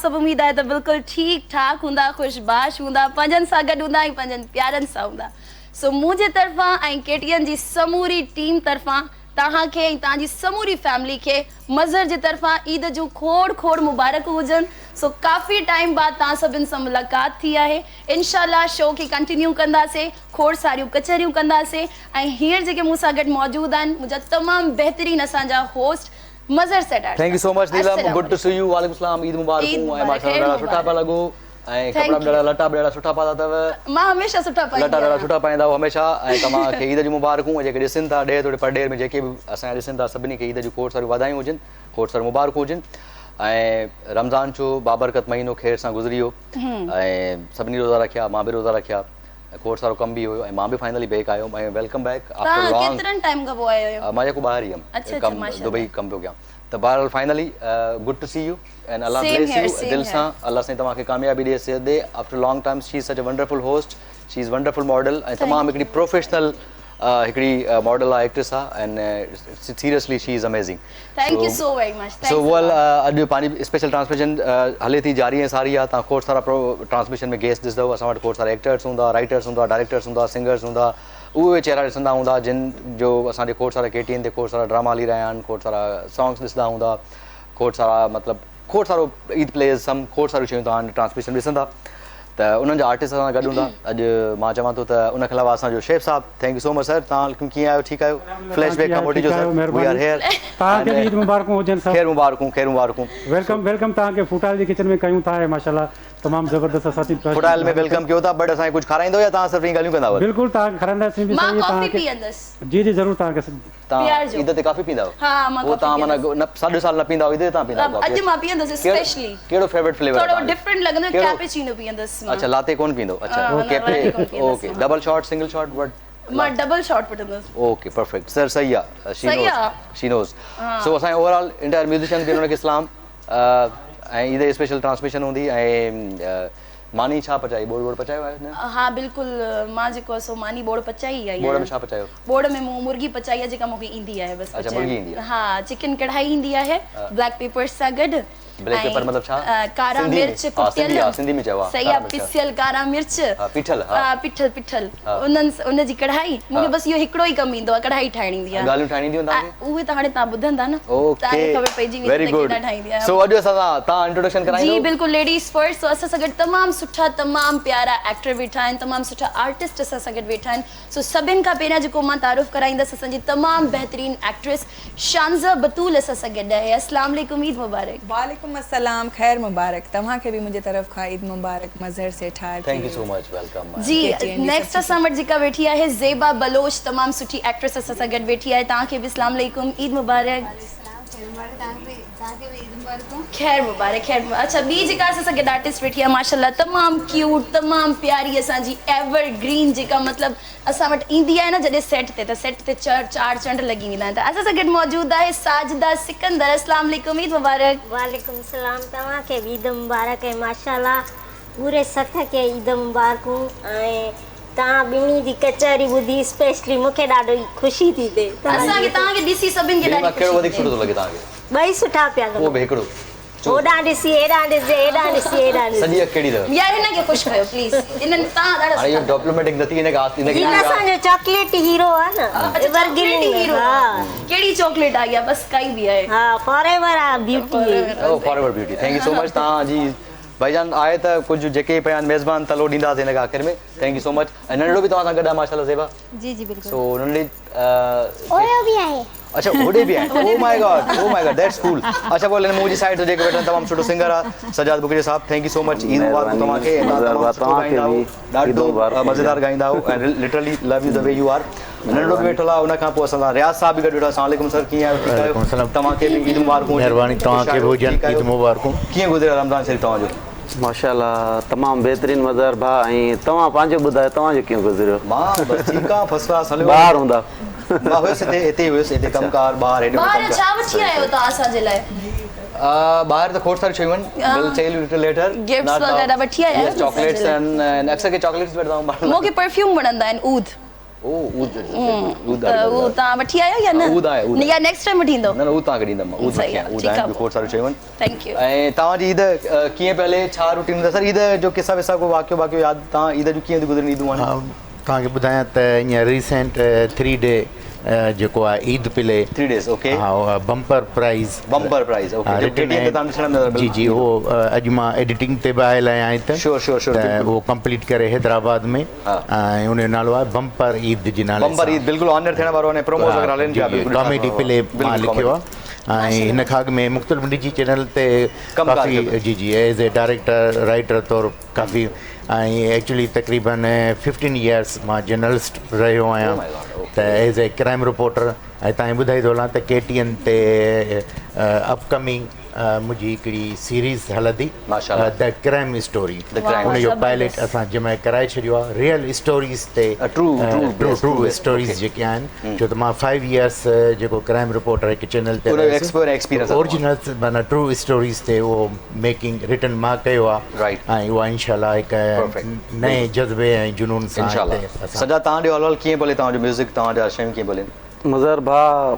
सब उम्मीद है तो बिल्कुल ठीक ठाक हूंदा, खुशबाश हूंदा, पंजन सां गॾु हूंदा ऐं पंजन प्यारनि सां हूंदा। सो मुझे तरफा ऐं केटीएन जी समूरी टीम तरफा तहां के ऐं तहां जी समूरी फैमिली के मज़हर जी तरफा ईद जो खोड़ खोड़ मुबारक हुजन। सो काफ़ी टाइम बाद तहां सभिनि सां मुलाक़ात थी आहे। इंशाल्लाह शो खे कंटिन्यू कंदासीं, खोड़ सारियूं कचहरियूं कंदासीं ऐं हींअर जेके मूं सां गॾु मौजूद आहिनि मुंहिंजा तमामु बहितरीन असांजा host Mazhar Seth. Thank you so much Neelam, good to see you. वालेकुम सलाम, ईद मुबारक। ऐं माशाल्लाह ॾाढा सुठा पिया लॻो ऐं कपिड़ा ॾाढा लटा ॾाढा सुठा पाता अथव। मां हमेशा सुठा पाईंदी लटा ॾाढा सुठा पाईंदा आहियो हमेशा। ऐं तव्हांखे ईद जूं मुबारकूं। जेके ॾिसनि था ॾे थोरे परडेर में जेके बि असांजा ॾिसनि था सभिनी खे ईद जूं खोड़ सारियूं वाधायूं हुजनि, खोड़ सारियूं मुबारकूं हुजनि। ऐं रमज़ान जो बाबरकत महीनो ख़ैर सां गुज़री वियो ऐं सभिनी रोज़ा रखिया, मां बि रोज़ा रखिया, खोड़ सारो कम बि हुयो ऐं मां बि फाइनली बैक आयो ऐं वेलकम बैक आफ्टर लॉन्ग। केतिरनि टाइम खां पोइ आयो? मां जेको ॿाहिरि ई हुयमि, कम दुबई कम पियो कयां। त बहरहाल finally good to see you and Allah bless you. दिल सां अल्लाह साईं तव्हांखे कामयाबी ॾे, सेहत ॾे। After long time she is such a wonderful host, she is wonderful model ऐं तमामु हिकिड़ी प्रोफेशनल हिकिड़ी मॉडल आहे, एक्ट्रेस आहे and seriously she is amazing. Thank you so very much. So well अॼु पंहिंजी स्पेशल ट्रांसमिशन हले थी, जारी ऐं सारी आहे। तव्हां खोड़ सारा ट्रांसमिशन में गेस्ट ॾिसंदव। असां वटि खोड़ सारा एक्टर्स हूंदा, राइटर्स हूंदा, डायरेक्टर्स हूंदा, सिंगर्स हूंदा। उहे चेहरा ॾिसंदा हूंदा जिन जो असांजे खोड़ सारा केटीएन ते खोड़ सारा ड्रामा हली रहिया आहिनि, खोड़ सारा सॉन्ग्स ॾिसंदा हूंदा, खोड़ सारा मतिलबु खोड़ सारो ईद प्लेस सम खोड़ सारियूं शयूं तव्हां ट्रांसमिशन ॾिसंदा त उन्हनि जा आर्टिस्ट सां गॾु हूंदा। अॼु मां चवां थो त उन खां अलावा असांजो शेफ साहब, thank you so much sir. तव्हां कीअं आहियो? ठीकु आहियो? फ्लैशबैक खां मोटी जो सर, वी आर हियर। तव्हांखे ईद मुबारकूं हुजनि सर। ख़ैर मुबारकूं, ख़ैर मुबारकूं। वेलकम वेलकम तव्हांखे फुटाइल जी किचन में कयूं था ऐं माशाल्लाह तमामु ज़बरदस्त असां फुटाइल में वेलकम कयो था, बट असांखे कुझु खाराईंदो या तव्हां सिर्फ़ु ॻाल्हियूं कंदा? बिल्कुलु तव्हांखे खाराईंदासीं बि सही तव्हांखे। जी जी ज़रूरु तव्हांखे। तव्हां ईद ते काफ़ी पींदा आहियो? हा मां वो तव्हां माना साढे साल न पींदा आहियो, ईद ते तव्हां पींदा आहियो? अॼु मां पींदसि स्पेशली। कहिड़ो फेवरेट फ्लेवर? थोरो डिफरेंट लॻंदो, कैपेचिनो पींदसि। अच्छा, लाते कोन पींदो? अच्छा, cafe. Okay, double shot, single shot, what? मां डबल शॉट पींदसि। ओके, परफेक्ट सर, सही आहे। She knows. सो असांजे ओवरऑल इंटायर म्यूजिशियन बि उनखे सलाम। ऐं ईद स्पेशल ट्रांसमिशन हूंदी ऐं मानी छा पचाई? बोड़ बोड़ पचायो आहे न? हाँ बिल्कुलु, मां जेको सो मानी बोड़ पचाई आई। बोड़ में छा पचायो? बोड़ में मूं मुर्गी पचाई आहे जेका मूंखे ईंदी आहे बस। अच्छा, मुर्गी ईंदी आहे? हाँ, चिकन कढ़ाई ईंदी आहे ब्लैक पेपर सां गॾु। ब्लैक पेपर मतलब छा? कारा मिर्च कुटियल। सिंधी में चवा सही आहे, पिसियल कारा मिर्च। पिठल। हां, पिठल पिठल। उन जी कढ़ाई मूंखे बस इहो हिकिड़ो ई कमु ईंदो आहे, कढ़ाई ठाहिणी ईंदी आहे। ॻाल्हियूं ठाहिणी ईंदियूं तव्हांखे? उहे त हाणे तव्हां ॿुधंदा न, तव्हांखे ख़बर पइजी वेंदी वेरी गुड। ठाहींदी आहे। सो अॼु असां तव्हां इंट्रोडक्शन कराईंदो? जी बिल्कुलु, लेडीज़ फर्स्ट। सो असां सां गॾु तमामु सुठा, तमामु प्यारा एक्टर वेठा आहिनि, तमामु सुठा आर्टिस्ट असां सां गॾु वेठा आहिनि। सो सभिनि खां पहिरियां जेको मां तारुफ़ कराईंदसि असांजी तमामु बहितरीन एक्ट्रेस शानज़ा बतूल असां सां गॾु आहे। अस्सलाम वालेकुम, ईद मुबारक। वालेकुम अस्सलाम, खैर मुबारक। तव्हांखे बि मुंहिंजे तरफ़ खां ईद मुबारक। Mazhar Seth. Thank you so much, welcome. जी नेक्स्ट असां वटि जेका वेठी आहे ज़ेबा बलोच, तमामु सुठी एक्ट्रेस असां सां गॾु वेठी आहे। तव्हांखे बि अस्सलाम वालेकुम, ईद मुबारक। खैर मुबारक, खैर मुबारक। अच्छा, ॿी जेका असां सां गॾु आर्टिस्ट वेठी आहे माशाल्लाह तमामु क्यूट, तमामु प्यारी, असांजी एवर ग्रीन जेका मतिलबु असां वटि ईंदी आहे न जॾहिं सेट ते चार चंड लॻी वेंदा आहिनि। त असां सां गॾु मौजूदु आहे साजिदा सिकंदर। अस्सलाम वालेकुम, ईद मुबारक। वालेकुम सलाम, तव्हांखे बि ईद मुबारक ऐं माशाल्लाह पूरे सथ खे ईद मुबारकूं। ऐं तव्हां ॿिन्ही जी कचहरी ॿुधी स्पेशली मूंखे ॾाढी ख़ुशी थी थिए। असांखे तव्हांखे ॾिसी सभिनि खे ॾाढी कहिड़ो वधीक सुठो थो लॻे तव्हांखे? ॿई सुठा पिया लॻनि। उहो बि हिकिड़ो होॾां ॾिसी हेॾां ॾिसी, हेॾां ॾिसी हेॾां ॾिसी। सॼी अख कहिड़ी अथव? यार हिन खे ख़ुशि कयो प्लीज़। इन्हनि तव्हां ॾाढा हाणे इहो डिप्लोमेटिक नथी हिन खां इन असांजो चॉकलेट हीरो आहे न, एवरग्रीन हीरो। हाँ, कहिड़ी चॉकलेट आई आहे? बस काई बि आहे। हाँ, फॉरएवर आहे ब्यूटी। ओ forever beauty. Thank you so much. तव्हांजी भाईजान आहे त कुझु जेके पिया मेज़बान तलो ॾींदासीं हिन खां आख़िर में। Thank you so much. ऐं नंढड़ो बि तव्हां सां गॾु आहे माशाल्लाह ज़ेबा? जी जी बिल्कुलु। सो नंढड़ी ओयो बि आहे। अच्छा, होॾे बि आहिनि? Oh my God, that's cool. अच्छा, बोल मुंहिंजी साइड ते जेके वेठा आहिनि तमामु सुठो सिंगर आहे सजाद बुकरी साहब। Thank you so much. Eid मुबारक तव्हांखे। ॾाढो मज़ेदार ॻाईंदा आहियो ऐं literally love you the way you are. नंढड़ो बि वेठल आहे, उन खां पोइ असां सां रियाज़ साहब बि गॾु वेठा। अस्सलाम वालेकुम सर, कीअं आहियो? तव्हांखे बि ईद मुबारकूं। महिरबानी, तव्हांखे बि हुजनि ईद मुबारकूं। कीअं गुज़रियो रमज़ान शरीफ़ तव्हांजो? माशाल्लाह तमामु बहितरीन मज़हर भाउ। ऐं तव्हां पंहिंजो ॿुधायो, तव्हांजो कीअं गुज़रियो? मां बसि ठीकु आहे, फर्स्ट क्लास हलियो। ॿाहिरि हूंदा? मां हुयुसि हिते हुयुसि, हिते कमकार ॿाहिरि। ॿाहिरि छा वठी आयो तव्हां असांजे लाइ? ॿाहिरि त खोड़ सारी शयूं आहिनि। Will tell you little later. Gifts वगैरह वठी आया आहियो? चॉकलेट्स एंड अक्सर के चॉकलेट्स वठंदा आहियूं। मूंखे परफ्यूम वणंदा आहिनि, ऊद। ओ ऊद त उहो तव्हां वठी आयो या न ऊद आहे, ऊद आहे। या नेक्स्ट टाइम वठी ईंदो न ऊद तव्हांखे ॾींदमि ऊद सही वठी आहे, आहियां, ऊद ठीकु आहिनि आहे। ॿियो खोड़ सारियूं शयूं आहिनि। थैंक यू ऐं तव्हांजी ईद कीअं पहले छा रूटीन हूंदा सर ईद जो किसा विसा को वाक़ियो यादि तव्हां ईद जूं कीअं थी गुज़रनि ईदूं हाणे तव्हांखे ॿुधायां त हींअर रिसेंट 3 डे जेको आहे ईद पिले 3 days ओके हा bumper prize bumper prize okay जो केटीएम ते तव्हां ॾिसण में जी जी उहो अॼु मां एडिटिंग ते बि आयल आहियां हिते Sure, sure, sure, त बिल्कुलु। उहो कंप्लीट करे हैदराबाद में हा। ऐं उन जो नालो आहे बम्पर ईद जे नाले बम्पर ईद बिल्कुलु ऑनर थियण वारो आहे प्रोमोस वग़ैरह हलनि पिया बिल्कुलु कॉमेडी प्ले मां लिखियो आहे ऐं हिन खां अॻु में मुख़्तलिफ़ निजी चैनल ते कमु कार काफ़ी कयो। जी जी एज़ ए डायरेक्टर राइटर तौरु काफ़ी ऐं एक्चुअली तक़रीबन 15 इयर्स मां जर्नलिस्ट रहियो आहियां Oh my God, okay. त एज़ ए क्राइम रिपोर्टर ऐं तव्हां ॿुधाई थो हलां त KTN ते अपकमिंग मुंहिंजी हिकिड़ी सीरीज़ हलंदी माशाल्लाह। The crime story The Crime उन जो Story। पायलट असां जंहिंमहिल कराए छॾियो आहे रियल स्टोरीज़ ते true ट्रू स्टोरीज़ जेके आहिनि छो त मां 5 इयर्स जेको क्राइम रिपोर्टर हिकु चैनल ते उन जो experience आहे। ओरिजिनल माना ट्रू स्टोरीज़ ते उहो मेकिंग रिटन मां कयो आहे Right। ऐं उहा इंशाल्लाह हिकु Perfect। नए जज़्बे ऐं जुनून सां इंशाल्लाह हिते असां सॼा तव्हां ॾियो हलु कीअं भले तव्हांजो म्यूज़िक तव्हांजा शयूं कीअं भले मज़र भाउ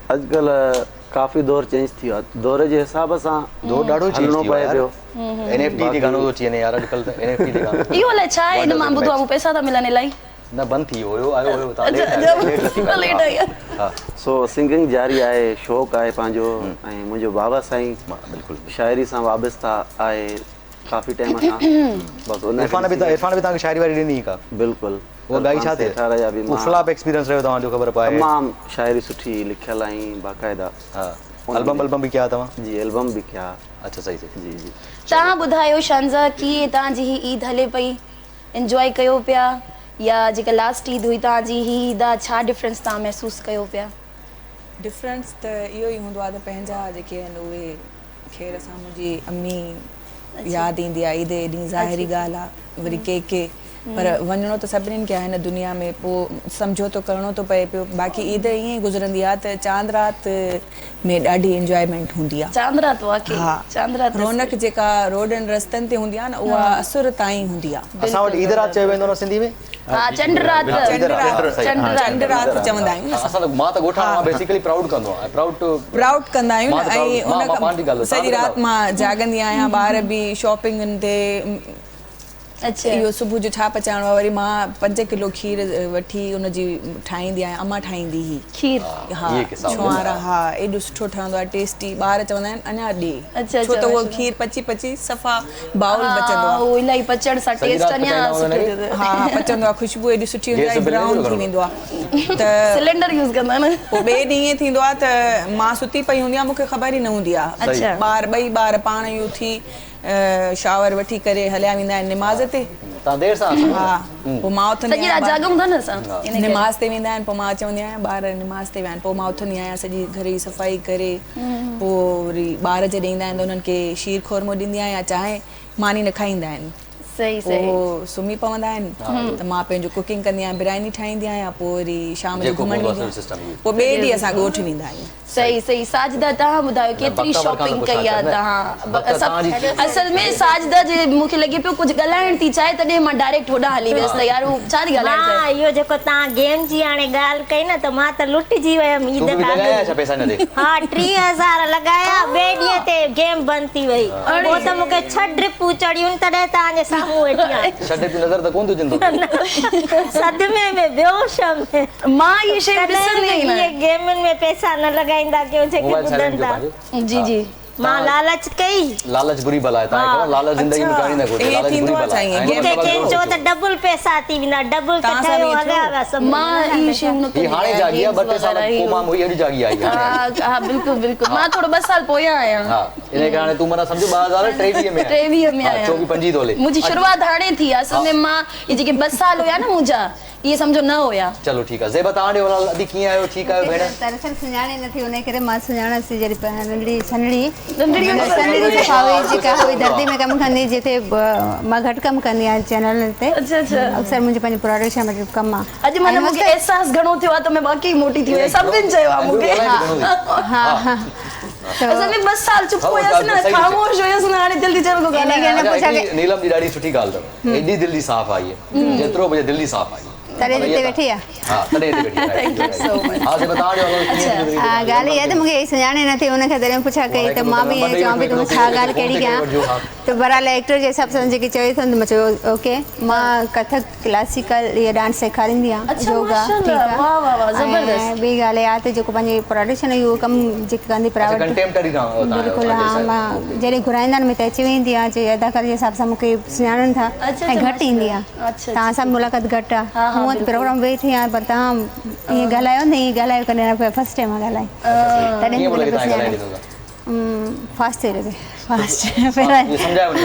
अॼुकल्ह काफ़ी दौर चेंज थी वियो आहे दौर जे हिसाब सां दौर ॾाढो चेंज हलणो थी वियो पए आहे पियो NFT ते गानो थो अची वञे यार अॼुकल्ह त NFT ते गानो इहो अलाए छा आहे हिन मां ॿुधो आहे पैसा था मिलनि इलाही न बंदि थी वियो आयो हुयो अच्छा, लेट आई आहे। हा सो सिंगिंग जारी आहे शौक़ु आहे पंहिंजो ऐं मुंहिंजो बाबा साईं बिल्कुलु शाइरी सां वाबस्ता आहे काफ़ी टाइम खां बसि उन इरफान बि तव्हांखे शाइरी वारी ॾिनी का बिल्कुलु उहा ॻाई छा थिए ठाराहे जा बि उहो फ्लॉप एक्सपीरियंस रहियो तव्हांजो ख़बर पए तमामु शाइरी सुठी लिखियल ऐं बाक़ाइदा हा एल्बम बि कया तव्हां जी एल्बम बि कया अच्छा सही सही जी जी तव्हां ॿुधायो शांजा कीअं तव्हांजी ही ईद हले पई इंजॉय कयो पिया या जेका लास्ट ईद हुई तव्हांजी ही ईद आहे छा डिफरेंस तव्हां महसूसु कयो पिया डिफरेंस त इहो ई हूंदो आहे त पंहिंजा जेके आहिनि उहे ख़ैर सां मुंहिंजी अम्मी यादि ईंदी आहे ईद ॾींहुं ज़ाहिरी ॻाल्हि आहे वरी के पर वञिणो त सभिनीनि खे आहे हिन दुनिया में पोइ समझौतो करिणो थो पए पियो बाक़ी ईद ईअं ई गुज़रंदी आहे त चांद राति में ॾाढी इंजॉयमेंट हूंदी आहे चांद रात वाकई हा चांद रात रौनक जेका रोडनि रस्तनि ते हूंदी आहे न उहा असुर ताईं हूंदी आहे असां वटि ईद राति चयो वेंदो न सिंधी में हा चंड रात चंड राति चवंदा आहियूं न असां त मां त ॻोठाणा मां बेसिकली प्राउड कंदो आहियां प्राउड कंदा आहियूं मां न त ऐं proud- मां पंहिंजी ॻाल्हि उन सॼी राति मां जागंदी आहियां ॿार बि शॉपिंगनि ते अच्छा इहो सुबुह जो छा पचाइणो आहे वरी मां 5 किलो खीर वठी उनजी ठाहींदी आहियां अम्मा ठाहींदी हुई खीर हा इहे किस्सा हूंदा छुआरा हा एॾो सुठो ठहंदो आहे टेस्टी ॿार चवंदा आहिनि अञा ॾे अच्छा, छो त अच्छा, उहो अच्छा। खीर पची सफ़ा बाउल बचंदो आहे उहो इलाही पचण सां सॼी टेस्ट राति अञा पचाईंदा सुठो हूंदा थींदो हा हा पचंदो आहे ख़ुशबू एॾी सुठी हूंदी आहे गैस बिल ब्राउन घणो थी वेंदो आहे त सिलेंडर यूज़ कंदा न पोइ ॿिए ॾींहुं ईअं थींदो आहे त मां सुती पई हूंदी आहियां मूंखे ख़बर ई न हूंदी आहे अच्छा। ॿई ॿार पाण ई उथी शावर वठी करे हलिया वेंदा आहिनि निमाज़ ते तव्हां देरि सां हा पोइ मां उथंदी सॼी राति आहियां जागूं था न असां इन करे। निमाज़ ते वेंदा आहिनि पोइ मां चवंदी आहियां ॿार निमाज़ ते विया आहिनि पोइ मां उथंदी आहियां सॼी घर जी सफ़ाई करे पोइ वरी ॿार जे ॾींदा आहिनि त उन्हनि खे शीर खोरमो ॾींदी आहियां चांहि मानी न खाईंदा आहिनि सही सही पोइ सुम्ही पवंदा आहिनि त मां पंहिंजो कुकिंग कंदी आहियां बिरयानी ठाहींदी आहियां पोइ वरी शाम जो जेको घुमण हूंदो वेंदी आहे आहियां system इहो। पोइ ॿिए ॾींहुं असां ॻोठ वेंदा आहियूं सही सही साजिदा तव्हां ॿुधायो केतिरी बक्ता शॉपिंग बक्ता कई आहे कुझु तव्हां बक्ता तव्हांजी- असल में साजिदा जे मूंखे लॻे पियो कुझु ॻाल्हाइण थी चाहे तॾहिं मां डायरेक्ट होॾां हली वियसि त यार हू छा थी ॻाल्हाइण मां चाहे इहो जेको तव्हां गेम जी हाणे ॻाल्हि कई न त मां त लुटिजी वियमि तूं ईद बि लॻाया छा खां पैसा न ॾे हा 30,000 लॻाया ॿिए ॾींहं ते गेम बंदि थी वई पोइ त मूंखे 6 ड्रिपूं चढ़ियूं तॾहिं तव्हांजे साम्हूं वेठी आहियां छॾे तूं नज़र त कोन थो जिंदो सदमे में बेहोश में मां इहे शयूं कॾहिं ॾिसंदी बि ई न इहे गेमनि में पैसा न लॻाईंदा कयो जेके मोबाइल साइलेंट ॿुधनि जो था पंहिंजो जी जी मां लालच कई लालच बुरी बला आहे तव्हां ख़बर लालच ज़िंदगी में करणी न घुरिजे ईअं लालच थींदो बुरी आहे बला साईं, आहे मूंखे कंहिं चयो त डबल पैसा थी वेंदा डबल तव्हां सां कठायो बि हलिया थियो? विया सभु मां इहे शयूं न ही हाणे जागी आहे 2-3 साल पोइ मां मुई अॼु जागी आई आहे हा हा बिल्कुलु बिल्कुलु मां थोरो 2 साल पोयां आहियां हा इन करे हाणे तूं माना सम्झो 2023 में 23 में आहियां 24-25 तो हले मुंहिंजी शुरूआत हाणे थी आहे असल में मां इहे जेके 2 साल हुया न मुंहिंजा इहे सम्झो न हुया चलो ठीकु आहे ज़ेबा तव्हां ॾियो अदी कीअं आहियो ठीकु आहियो भेण दरअसल सुञाणे नथी उन करे मां सुञाणसि जहिड़ी नंढड़ी सनड़ी नंढड़ी सनड़ी सफ़ावी जेका हुई दर्दी में कमु कंदी जिते मां घटि कमु कंदी आहियां चैनल ते अच्छा अच्छा अक्सर मुंहिंजो पंहिंजो प्रोडक्शन मतिलबु कमु आहे अॼु माना मूंखे अहसास घणो थियो आहे त मैं वाकई मोटी थी वई सभिनि चयो आहे मूंखे हा हा असल में 2 साल चुप हुयसि न सही ख़ामोश हुयसि न हाणे जल्दी चलो को ॻाल्हायां हिन अच्छा, पुछा हिकिड़ी नीलम जी ॾाढी सुठी ॻाल्हि अथव एॾी दिलि जी साफ़ आई आहे जेतिरो बजे दिलि जी साफ़ आई तॾहिं हिते वेठी आहे हा तॾहिं हिते वेठी आहे Thank you so much. हा से बता ॾियो ॻाल्हि इहा त मूंखे सुञाणे नथी हुनखे तॾहिं पुछा कई त मां बि ईअं चवां पई तूं छा ॻाल्हि कहिड़ी कयां त बहरहाल एक्टर जे हिसाब सां जेकी चवे थो त मां चयो ओके मां कथक क्लासिकल इहा डांस सेखारींदी आहियां अच्छा, योगा माशाल्लाह, वाह, वाह, वाह, ज़बरदस्त। ऐं ॿी ॻाल्हि इहा त जेको पंहिंजे प्रोडक्शन इहो कमु जेके कंदी प्राइवेट कंटेम्पररी बिल्कुलु हा मां जॾहिं घुराईंदा आहिनि त अची वेंदी आहे जे अदाकार जे हिसाब सां मूंखे सुञाणनि था अच्छा, ऐं घटि ईंदी आहे अच्छा, तव्हां सां मुलाक़ात घटि आहे हा, हूअं त प्रोग्राम वेठी आहियां पर तव्हां ईअं ॻाल्हायो न ईअं ॻाल्हायो कॾहिं न पियो फस्ट टाइम मां ॻाल्हाई तॾहिं कीअं बोले मूंखे तव्हां ॻाल्हाए सुञाणे ॾिनो फास्ट थी लॻे फास्ट ये समझायो वञे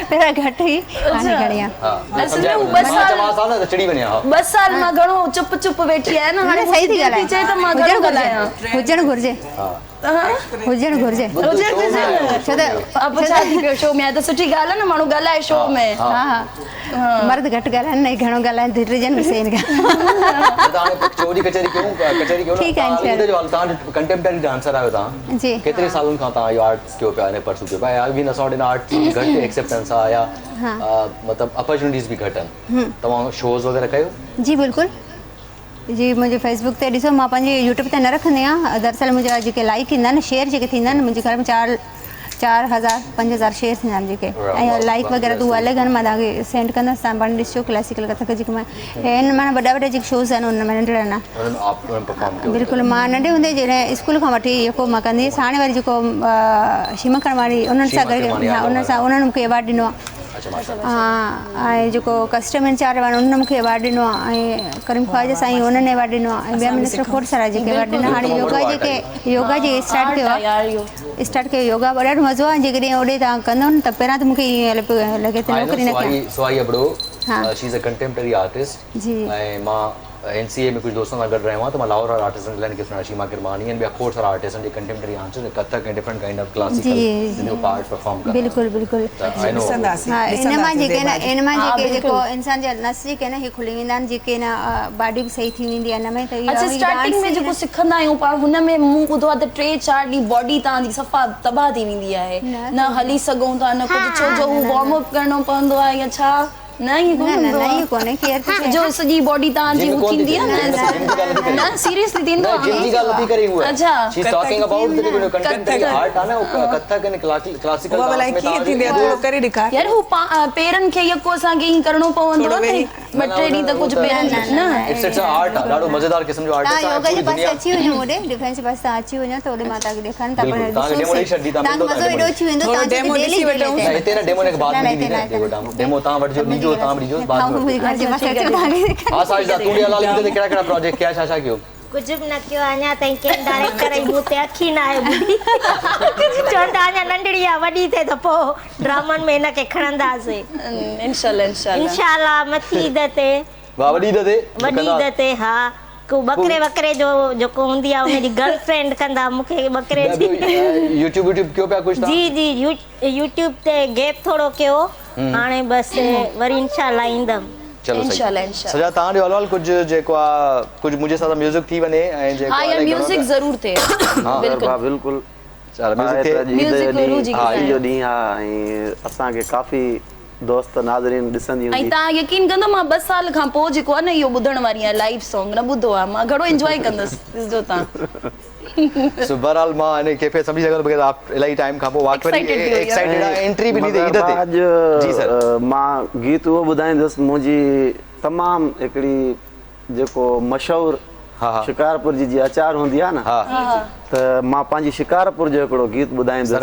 पहिरां घटि हुई हाणे घणी आहे हा असल में समझायो हू 2 साल चवां था न त चिड़ी वञे हा 2 साल मां घणो चुप चुप वेठी आहियां न हाणे सही थी चए त मां घणो ॻाल्हायां हुजणु घुरिजे हुजणु घुरिजे छो त अब छा थी पियो शो में आहे त सुठी ॻाल्हि आहे न माण्हू ॻाल्हाए शो में हा हा मर्द घटि ॻाल्हाइनि न घणो ॻाल्हाइनि धीरजनि बि सही हाणे शो जी कचहरी कयूं ठीकु आहे, इंशाल्लाह। तव्हां कंटेम्पररी डांसर आहियो तव्हां जी केतिरे सालनि खां तव्हां इहो आर्ट कयो पिया हिन परसू कयो पिया बि असां वटि आर्ट घटि एक्सेप्टेंस आहे या मतिलबु अपॉर्चुनिटीज़ बि घटि आहिनि तव्हां शोज़ वग़ैरह कयो जी बिल्कुलु जी मुंहिंजे फेसबुक ते ॾिसो मां पंहिंजे यूट्यूब ते न रखंदी आहियां दरअसल मुंहिंजा जेके लाइक ईंदा आहिनि शेयर जेके थींदा आहिनि मुंहिंजे घर में 4,000 5,000 शेयर थींदा आहिनि जेके ऐं लाइक वग़ैरह त उहे अलॻि आहिनि मां तव्हांखे सेंड कंदसि तव्हां पाण ॾिसो क्लासिकल कथक जेके मां आहिनि माना वॾा वॾा जेके शोज़ आहिनि उन में नंढड़ा न बिल्कुलु मां नंढे हूंदे जॾहिं स्कूल खां वठी जेको मां कंदी हुअसि हाणे वरी जेको शीमा करवाणी उन्हनि सां गॾु हा उन्हनि मूंखे अवार्ड ॾिनो आहे हा ऐं जेको कस्टम इंचार्ज हुआ उन्हनि मूंखे अवार्ड ॾिनो आहे ऐं करीम ख्वाजा साईं उन्हनि अवार्ड ॾिनो आहे ऐं ॿिया मिनिस्टर खोड़ सारा जेके अवार्ड ॾिना हाणे योगा जे स्टार्ट कयो आहे स्टार्ट कयो योगा ॾाढो मज़ो आहे जेकॾहिं होॾे तव्हां कंदो न त पहिरां त मूंखे ईअं लॻे त नौकिरी न कयां सुवाई अबड़ो हाँ। She is a contemporary artist जी ऐं मां NCA में कुछ दोस्तों सां गॾु रहियो आहियां त मां लाहौर आर्टिस्ट लाइन के सुना शीमा किरमानी आहिनि ॿिया खोड़ सारा आर्टिस्ट आहिनि कंटेम्पररी आर्टिस्ट कथक ऐं different kind of classical part perform कंदा बिल्कुलु बिल्कुलु हा इन मां जेके न इन मां जेके जेको इंसान जा नस जेके न इहे खुली वेंदा आहिनि जेके न बॉडी बि सही थी वेंदी आहे हिन में त अच्छा स्टार्टिंग में जेको सिखंदा आहियूं पाण हुन में मूं ॿुधो आहे त 3-4 ॾींहं बॉडी तव्हांजी सफ़ा तबाह थी वेंदी आहे न हली सघूं था न कुझु छो जो हू वार्म अप करणो पवंदो आहे या छा न इहो कोन्हे केरु जो सॼी बॉडी तव्हांजी हू थींदी आहे न सीरियसली थींदो आहे जिम जी ॻाल्हि नथी करे उहा अच्छा she is talking about the contemporary art आहे न कथक ऐं क्लासिकल वो भला कीअं थींदी आहे थोरो करे ॾेखार यार हू पेरनि खे यको असांखे ई करणो पवंदो आहे ॿ टे ॾींहं त कुझु पेरनि न इट्स अ आर्ट आहे ॾाढो मज़ेदार क़िस्म जो आर्ट तव्हां योगा जे पासे अची वञो होॾे डिफेंस जे पासे तव्हां अची वञो त होॾे मां तव्हांखे ॾेखारियां तव्हांखे मज़ो एॾो अची वेंदो हिते न डेमो हिकु बाद में डेमो तव्हां वठिजो ॾिजो तव्हां बि ॾिजो बाद घर जे पासे अचो तव्हांखे हा साजिदा तूं ॾे लाल ते कहिड़ा प्रोजेक्ट कया छा कयो कुझु बि न कयो अञा ताईं कंहिं डायरेक्टर जी मूं ते अखी न आहे ॿुधी चवंदा अञा नंढड़ी आहे वॾी थिए त पोइ ड्रामनि में हिनखे खणंदासीं इंशाल्लाह मथी ईद ते वॾी ईद ते वॾी ईद ते हा को बकरे जो जेको हूंदी आहे हुनजी गर्लफ्रेंड कंदा मूंखे बकरे जी यूट्यूब कयो पिया कुझु जी जी यूट्यूब ते गैप थोरो कयो हाणे बसि वरी इंशाल्लाह ईंदमि चलो इंशाल्लाह सजा तव्हां ॾियो हलो कुझु जेको आहे कुझु मुंहिंजे साथ म्यूज़िक थी वञे ऐं जेको हा यार म्यूज़िक ज़रूर थे बिल्कुलु चलो म्यूज़िक गुरु जी जो ॾींहुं आहे ऐं असांखे काफ़ी दोस्त नाज़रीन ॾिसंदी ऐं तव्हां यकीन कंदो मां 2 साल खां पोइ जेको आहे न इहो ॿुधण वारी आहियां लाइव सॉन्ग न ॿुधो आहे मां घणो एंजॉय कंदसि ॾिसजो तव्हां सो बहरहाल मां हिन कैफे सम्झी सघंदो बिकॉज़ आप इलाही टाइम खां पोइ वाकई एक्साइटेड आहे एंट्री बि ॾींदे ईद ते जी सर मां गीत उहो ॿुधाईंदुसि मुंहिंजी तमामु हिकिड़ी जेको मशहूरु शिकारपुर जी अचार हूंदी आहे न त मां पंहिंजी शिकारपुर जो हिकिड़ो गीत ॿुधाईंदुसि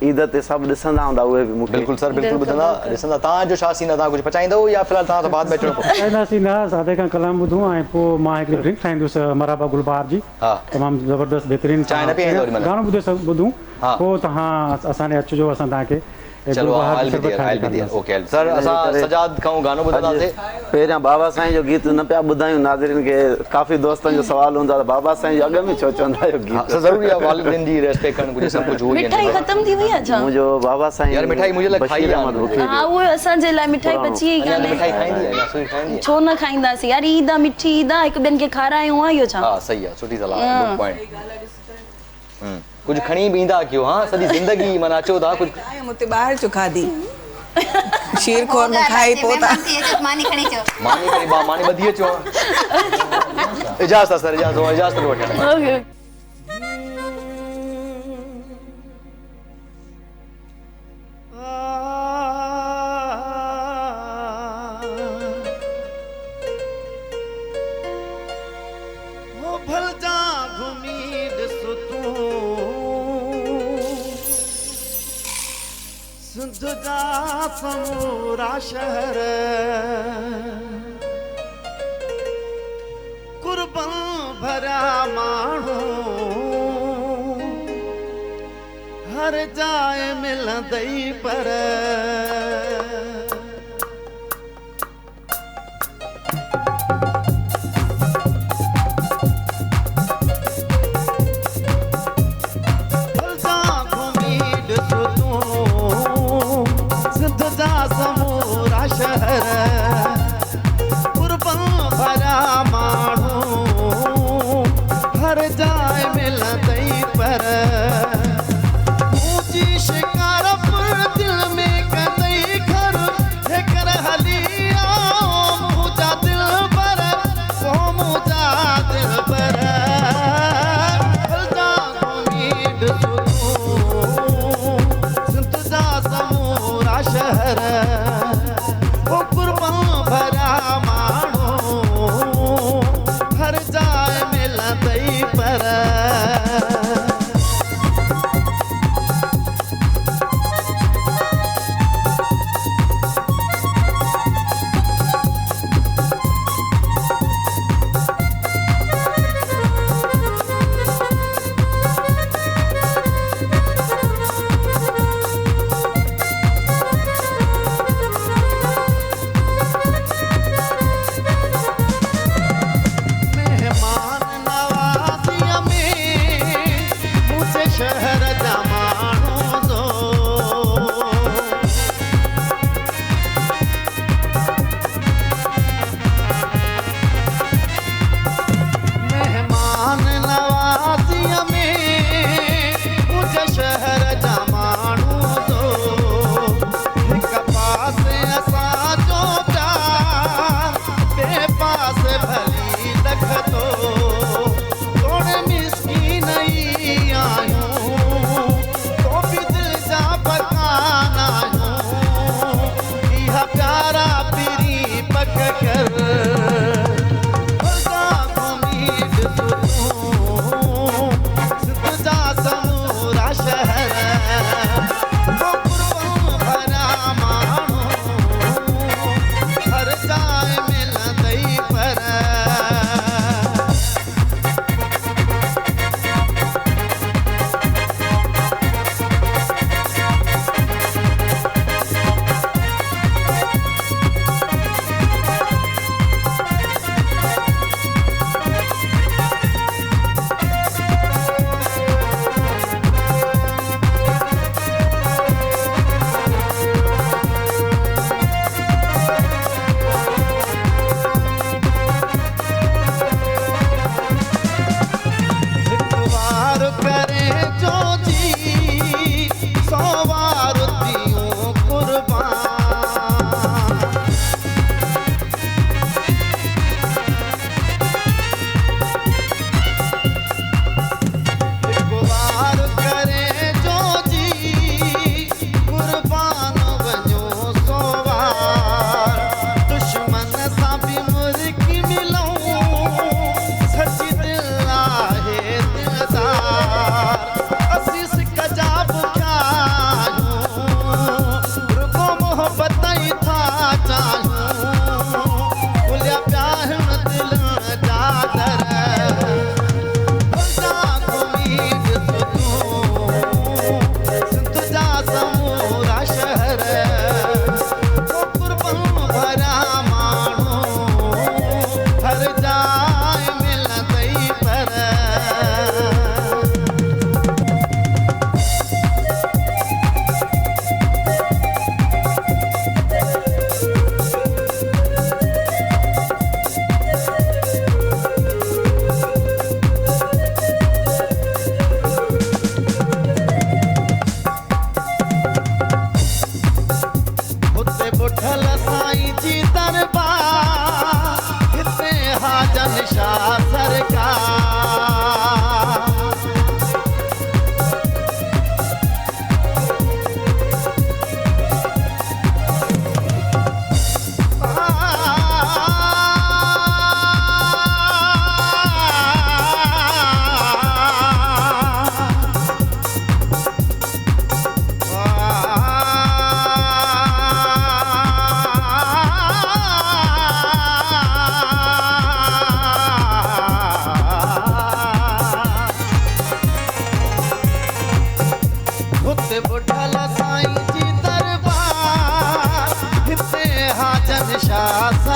ईद ते सभु ॾिसंदा हूंदा उहे बि मूंखे बिल्कुलु सर बिल्कुलु ॿुधंदा ॾिसंदा तव्हांजो छा सीन आहे तव्हां कुझु पचाईंदव या फ़िलहाल तव्हां सां बाद में अचणो पचाईंदासीं न सादे खां कलाम ॿुधूं ऐं पोइ मां हिकिड़ी ड्रिंक ठाहींदुसि मराबा गुलबार जी तमामु ज़बरदस्तु बहितरीनु गानो ॿुधूं पोइ तव्हां असांजे अचिजो असां तव्हांखे चलो ओके सर असां सजाद खां गानो ॿुधंदासीं पहिरियां बाबा साईं जो गीत न पिया ॿुधायूं नाज़रीन खे काफ़ी दोस्तनि जो सुवालु हूंदो आहे बाबा साईं जो अॻ में छो चवंदा आहियो गीत ज़रूरी आहे वालिदिन जी रेस्पेक्ट करणु कुझु सभु कुझु मिठाई ख़तम थी वई आहे छा मुंहिंजो बाबा साईं यार मिठाई मुंहिंजे लाइ खाई आहे हा उहो असांजे लाइ मिठाई बची वई कान्हे मिठाई खाईंदी आहे या सुठी ठाहींदी छो न खाईंदासीं यार ईद आहे मिठी ईद आहे हिकु ॿियनि खे खारायूं आहे इहो छा हा सही आहे सुठी सलाह गुड पॉइंट कुझु खणी बि ईंदा कयो हा सॼी ज़िंदगी माना अचो था कुझु हुते ॿाहिरि जो खाधी शीर खोरमा खाई पोता मानी खणी चो मानी खणी बा मानी बधी अचो इजाज़त सर इजाज़त वठण ओके समूरा शहर कुर्बन भरा माण्हू हर जाए मिलंदई पर समूरा शहर कुर्बन भरा माण्हू हर जाए मिलंदई पर मुंहिंजी शिकार पर दिल में कंदई घर हेकर हली मुंहिंजा दिल पर मुंहिंजा दिल पर शहर वो कुर्बान भरा माण्हू हर जाए मिलंदई पर शहर जा माण्हू दो मेहमान नवाज़ीअ में मुंहिंजे शहर जा माण्हू दो हिक पासे असांजो प्यार ॿिए पासे भली लॻंदो तोड़े मिसकीन ई आहियूं प्यारा पीरी पक कर समूरा शहर भरा माण्हू हर जाए मिलंदई पर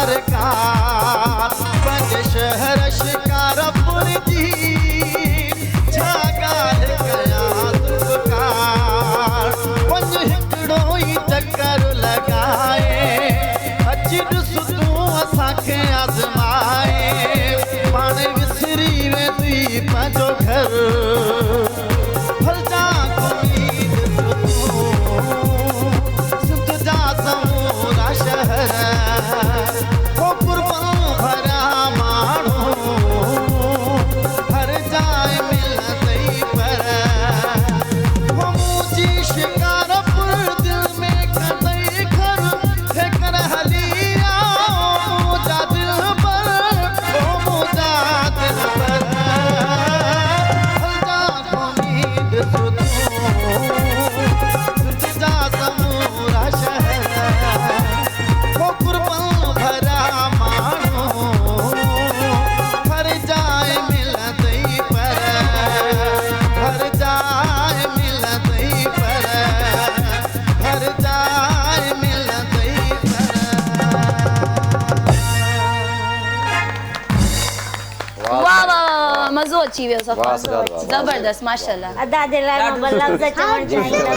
सरकार पंज शहर शिकारपुर जी छा ॻाल्हि कयां तुकार पंज हिकिड़ो ई चकर लॻाए अच ॾिस तूं असांखे आज़माए पाण विसरी वेंदी पंहिंजो घर फलजा उम्मीद सिंध जा समूरा शहर को कुर्बान भरा माण्हू हर जाइ मिलंदई पर वो मुंहिंजी शिकारपुर दिल में कंदई घर ठेकर हली आओ मुंहिंजा दिल पर ओ मुंहिंजा दिल पर फलजा उम्मीद सिंध जा समूरा शहर को कुर्बान भरा माण्हू हर जाइ मिलंदई पर हर जाइ मिलंदई पर हर जाइ मिलंदई वाह वाह मज़ो अची वियो सफ़ा वाह, सगाद, वाह, वाह। ज़बरदस्त माशाल्लाह अदा जे लाइ मां ॿ लफ़्ज़ चवणु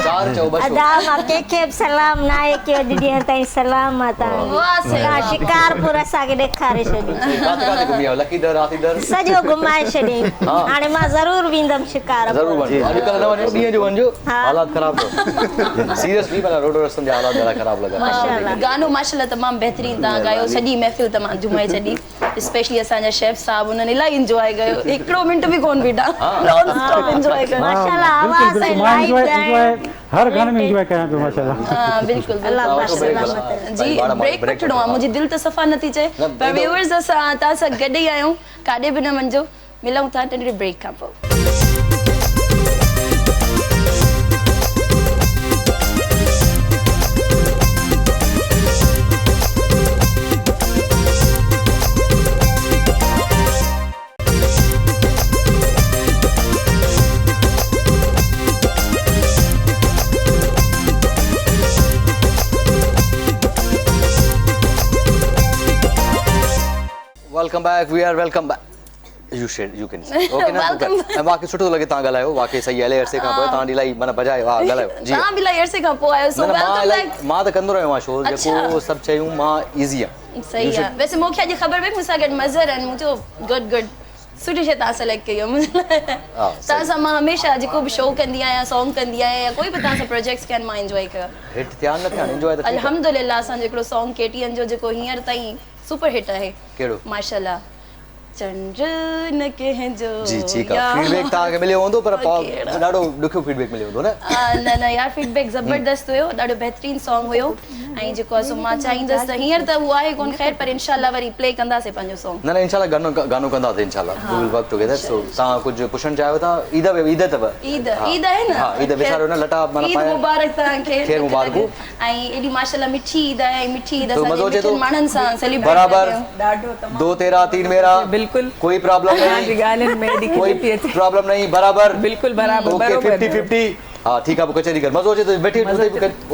चार चओ, चाहींदमि बस चओ। अदा मां कंहिंखे बि सलाम न आहे कयो अॼु ॾींहं ताईं सलाम आहे वाह, सही, तव्हां वाह। शिकारपुर असांखे ॾेखारे छॾियो काथे काथे घुमी आयो लकीदर आतीदर सॼो घुमाए छॾियईं हाणे मां ज़रूरु वेंदमि शिकारपुर ज़रूर वञो अॼुकल्ह न वञो ॾींहं जो वञो हा। हालात ख़राब अथव सीरियसली पर रोड रस्तनि जा हालात ॾाढा ख़राब लॻा माशाल्लाह। गानो माशाल्लाह तमामु बहितरीन तव्हां ॻायो सॼी महफ़िल तमामु जुमाए छॾी स्पेशली असांजा शेफ साहब उन्हनि इलाही इंजॉय कयो हिकिड़ो मिंट बि कोन बीठा नॉन स्टॉप इंजॉय कयो माशाल्लाह बिल्कुलु आवाज़ बिल्कुलु मां इंजॉय हर गाने में इंजॉय कयां पियो माशाल्लाह हाँ बिल्कुल अल्लाह बिल्कुल पाक सलामत रहे। जी ब्रेक वठिणो आहे मुंहिंजी दिलि त सफ़ा नथी चए पर व्यूअर्स असां तव्हां सां गॾु ई आहियूं काॾे बि न वञिजो मिलूं था नंढड़े ब्रेक खां पोइ welcome back we are welcome back you can okay ना Welcome. ऐं बाक़ी सुठो थो लॻे तव्हां ॻाल्हायो वाकई सही हले अरसे खां पोइ तव्हां इलाही माना बजायो हा ॻाल्हायो जी तव्हां बि इलाही अरसे खां पोइ आयो सो न, न, मां वेलकम इलाही बैक मां त कंदो रहियो आहियां शो अच्छा। जेको सभु शयूं मां ईज़ी आहे सही आहे वैसे मूंखे अॼु ख़बर पई मूंसां गॾु मज़र आहिनि मुंहिंजो गुड सुठी शइ तव्हां सेलेक्ट कई आहे मुंहिंजे लाइ तव्हां सां मां हमेशह जेको बि शो कंदी आहियां सॉन्ग कंदी आहियां या कोई बि तव्हां सां प्रोजेक्ट्स कनि मां इंजॉय कयो हिट थिया न थिया इंजॉय त अल्हम्दुलिल्लाह असांजो हिकिड़ो सॉन्ग केटीएन जो जेको हींअर ताईं सुपर हिट आहे कहिड़ो माशाल्लाह चंद्र न कंहिंजो जी ठीकु आहे फीडबैक तव्हांखे मिलियो हूंदो पर कहिड़ा? ॾाढो ॾुखियो फीडबैक मिलियो हूंदो न न यार फीडबैक ज़बरदस्त हुयो ॾाढो बहितरीन सॉन्ग हुयो ऐं जेको आहे सो मां चाहींदसि त हींअर त उहो आहे कोन ख़ैर पर इंशाल्लाह वरी प्ले कंदासीं पंहिंजो सॉन्ग न इंशाल्लाह गानो कंदासीं इंशाल्लाह वी विल वर्क टुगेदर सो तव्हां कुझु पुछणु चाहियो था ईद अथव ईद आहे न हा ईद विसारियो न लटा माना ईद पाए मुबारक तव्हांखे खैर मुबारकूं ऐं एॾी माशाल्लाह मिठी ईद आहे मिठी ईद तो मज़ो असांजे अचे थो? मिठनि माण्हुनि सां सेलिब्रेट बराबर ॾाढो तमामु दो तेरा तीन मेरा बिल्कुल कोई प्रॉब्लम तव्हांजी नहीं ॻाल्हियुनि में एॾी कोई खिल थी अचे प्रॉब्लम नहीं बराबर बिल्कुल बराबर ओके बरोबर 50-50 हाँ ठीक है कचहरी कर मज़ो अचे तो बैठी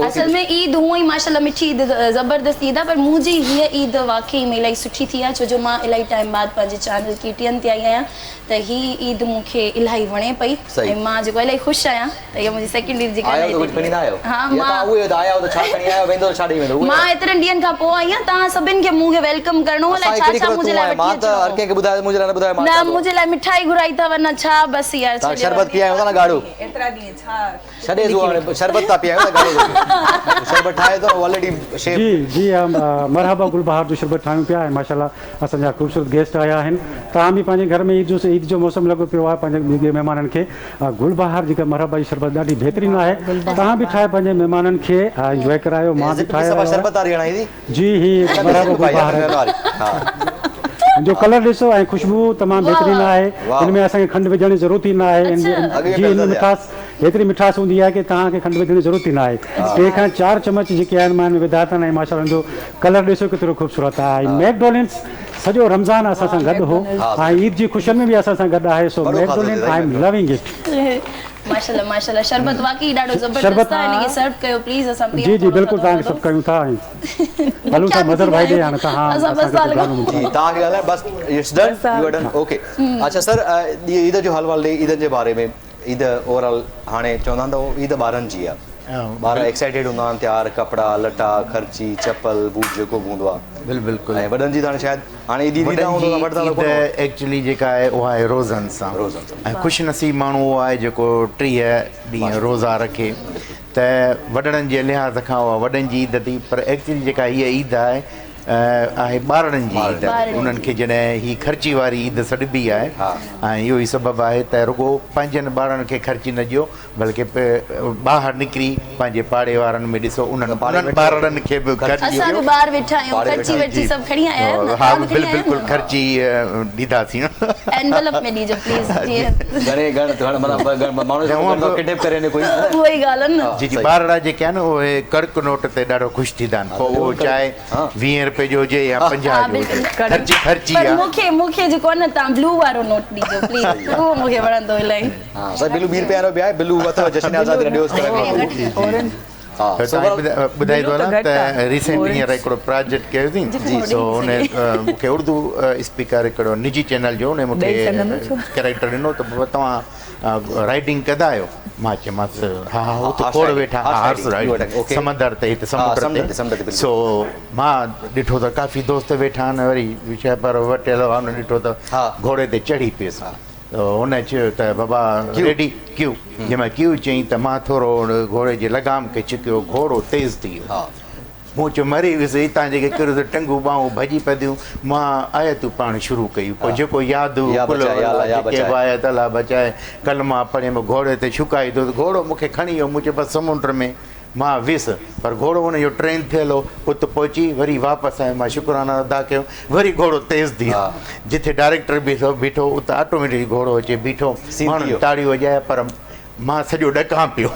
असल में ईद हूअं ई माशाल्लाह मिठी ईद ज़बरदस्त ईद आहे पर मुंहिंजी हीअ ईद वाकई में इलाही सुठी थी आहे छो जो मां इलाही टाइम बाद पंहिंजे चैनल केटीएन ते आई आहियां त हीअ ईद मूंखे इलाही वणे पई ऐं मां जेको इलाही ख़ुशि आहियां त इहा मुंहिंजी सेकेंड ईद जेका आयो तो कुछ खणी ना आयो हाँ या मां उहे आया हो तो छा खणी आयो वेंदो छा ॾेई वेंदो मां एतिरनि ॾींहंनि खां पोइ आई आहियां तव्हां सभिनि खे मूंखे वेलकम करणो अलाए छा छा मुंहिंजे लाइ मां वठी त हर अचो कंहिंखे ॿुधायो मुंहिंजे लाइ न ॿुधायो मां न मुंहिंजे लाइ मिठाई घुराई अथव न छा बसि यार तव्हां शरबत पीआयो था न गाढ़ो एतिरा ॾींहं छा छॾे जो हाणे शरबत था पीआयो न गाढ़ो शरबत ठाहे थो ऑलरेडी शेफ जी जी मरहबा गुलबहार जो शरबत ठाहियूं पिया ऐं माशाल्लाह असांजा ख़ूबसूरत गेस्ट आया आहिनि तव्हां बि पंहिंजे घर में ईद जो मौसम लॻो पियो आहे पंहिंजे ॿिए महिमाननि खे गुलबहार जेका मरहबा जी शरबत ॾाढी बहितरीनु आहे तव्हां बि ठाहे पंहिंजे महिमाननि खे इंजॉय करायो मां बि ठाहे शरबत वारी हणाई थी जी ही मरहबा गुलबहार जो कलर ॾिसो ऐं ख़ुशबू तमामु बहितरीनु आहे हिन में असांखे खंडु विझण जी ज़रूरत ई न आहे जी हिन में मिठास हेतिरी मिठास हूंदी आहे की तव्हांखे खंडु विझण जी ज़रूरत ई न आहे टे खां 4 चमच जेके आहिनि मां हिन में विधा अथनि ऐं माशाल्लाह जो कलर ॾिसो केतिरो ख़ूबसूरत आहे मैकडोनल्ड्स सॼो रमज़ान असां सां गॾु हो ऐं ईद जी ख़ुशियुनि में बि असां सां गॾु आहे सो McDonald I am loving it माशाल्लाह माशाल्लाह शरबत वाकई ॾाढो ज़बरदस्त शरबत, आहे इनखे सर्व कयो प्लीज़ असां जी जी बिल्कुलु तव्हांखे सभु कयूं था हलूं था मदर भाई ॾे हाणे तव्हां असां बस असांखे हलूं। ॿुधायो। जी तव्हांखे ॻाल्हाए बस it's done you are done okay अच्छा सर ईद जो हलवाल ॾे ईद जे बारे में ईद ओवरऑल हाणे चवंदा आहिनि ईद ॿारनि जी आहे ॿार एक्साइटेड हूंदा आहिनि तयार कपिड़ा लटा ख़र्ची चप्पल बूट जेको बि हूंदो आहे बिल्कुलु ऐं वॾनि जी त हाणे शायदि हाणे ईदी ईद हूंदो एक्चुअली जेका आहे उहा आहे रोज़नि सां ऐं ख़ुशि नसीब माण्हू उहो आहे जेको 30 ॾींहं रोज़ा रखे त वॾड़नि जे लिहाज़ खां उहा वॾनि जी ईद थी पर एक्चुअली जेका हीअ ईद आहे ॿारनि जी ईद उन्हनि खे जॾहिं हीअ ख़र्ची वारी ईद सॾिबी आहे ऐं इहो ई सबबु आहे त रुॻो पंहिंजनि ॿारनि खे ख़र्ची न ॾियो बल्कि ॿाहिरि निकिरी पंहिंजे पाड़े वारनि में ॾिसो उन्हनि ॿारनि खे बि असां बि ॿाहिरि वेठा आहियूं ख़र्ची वर्ची सभु खणी आया आहियो हा बिल्कुलु ख़र्ची ॾींदासीं एनवेलप में ॾिजो प्लीज़ जीअं माण्हू किडनैप करे कोई उहो ई ॻाल्हि आहे न जी जी ॿार जेके आहिनि उहे कड़क नोट ते ॾाढो ख़ुशि थींदा आहिनि पोइ उहो चाहे 20 रुपए जो हुजे या 50 जो हुजे ख़र्ची पर आहे मूंखे जेको आहे न तव्हां ब्लू वारो नोट ॾिजो प्लीज़ उहो मूंखे वणंदो इलाही हा सर बिलू 20 रुपए वारो बि आहे बिलू अथव जश्न आज़ादी रेडियोस करे ॿुधाई थो हलां त रिसेंट हींअर हिकिड़ो प्रोजेक्ट कयोसीं सो उन मूंखे उर्दू स्पीकर हिकिड़ो निजी चैनल जो उन मूंखे कैरेक्टर ॾिनो त तव्हां राइटिंग कंदा आहियो मां चयोमांसि हा हा उते खोड़ वेठा समंदर ते हिते समुंड ते सो मां ॾिठो त काफ़ी दोस्त वेठा आहिनि वरी विषय पर वटियल हुआ उन ॾिठो त घोड़े ते चढ़ी पियुसि त हुन चयो त बाबा रेडी क्यू जंहिं महिल क्यू चयईं त मां थोरो घोड़े जे लगाम खे चिकियो घोड़ो तेज़ थी वियो मूं चयो मरी वियुसि हितां जेके किरो त टंगू ॿाहूं भॼी पदियूं मां आयतूं पाण शुरू कयूं पोइ जेको यादि आयत अला बचाए कलमा पढ़ियमि घोड़े ते छुकाई थो घोड़ो मूंखे खणी वियो मूं चयो बसि समुंड में मां वियुसि पर घोड़ो हुनजो ट्रेन थियल हो उते पहुची वरी वापसि आयो मां शुक्राना अदा कयो वरी घोड़ो तेज़ थी वियो जिथे डायरेक्टर बीठो उते ऑटोमेटिक घोड़ो अचे बीठो माण्हू ताड़ियूं वॼाए पर मां सॼो ॾकां पियो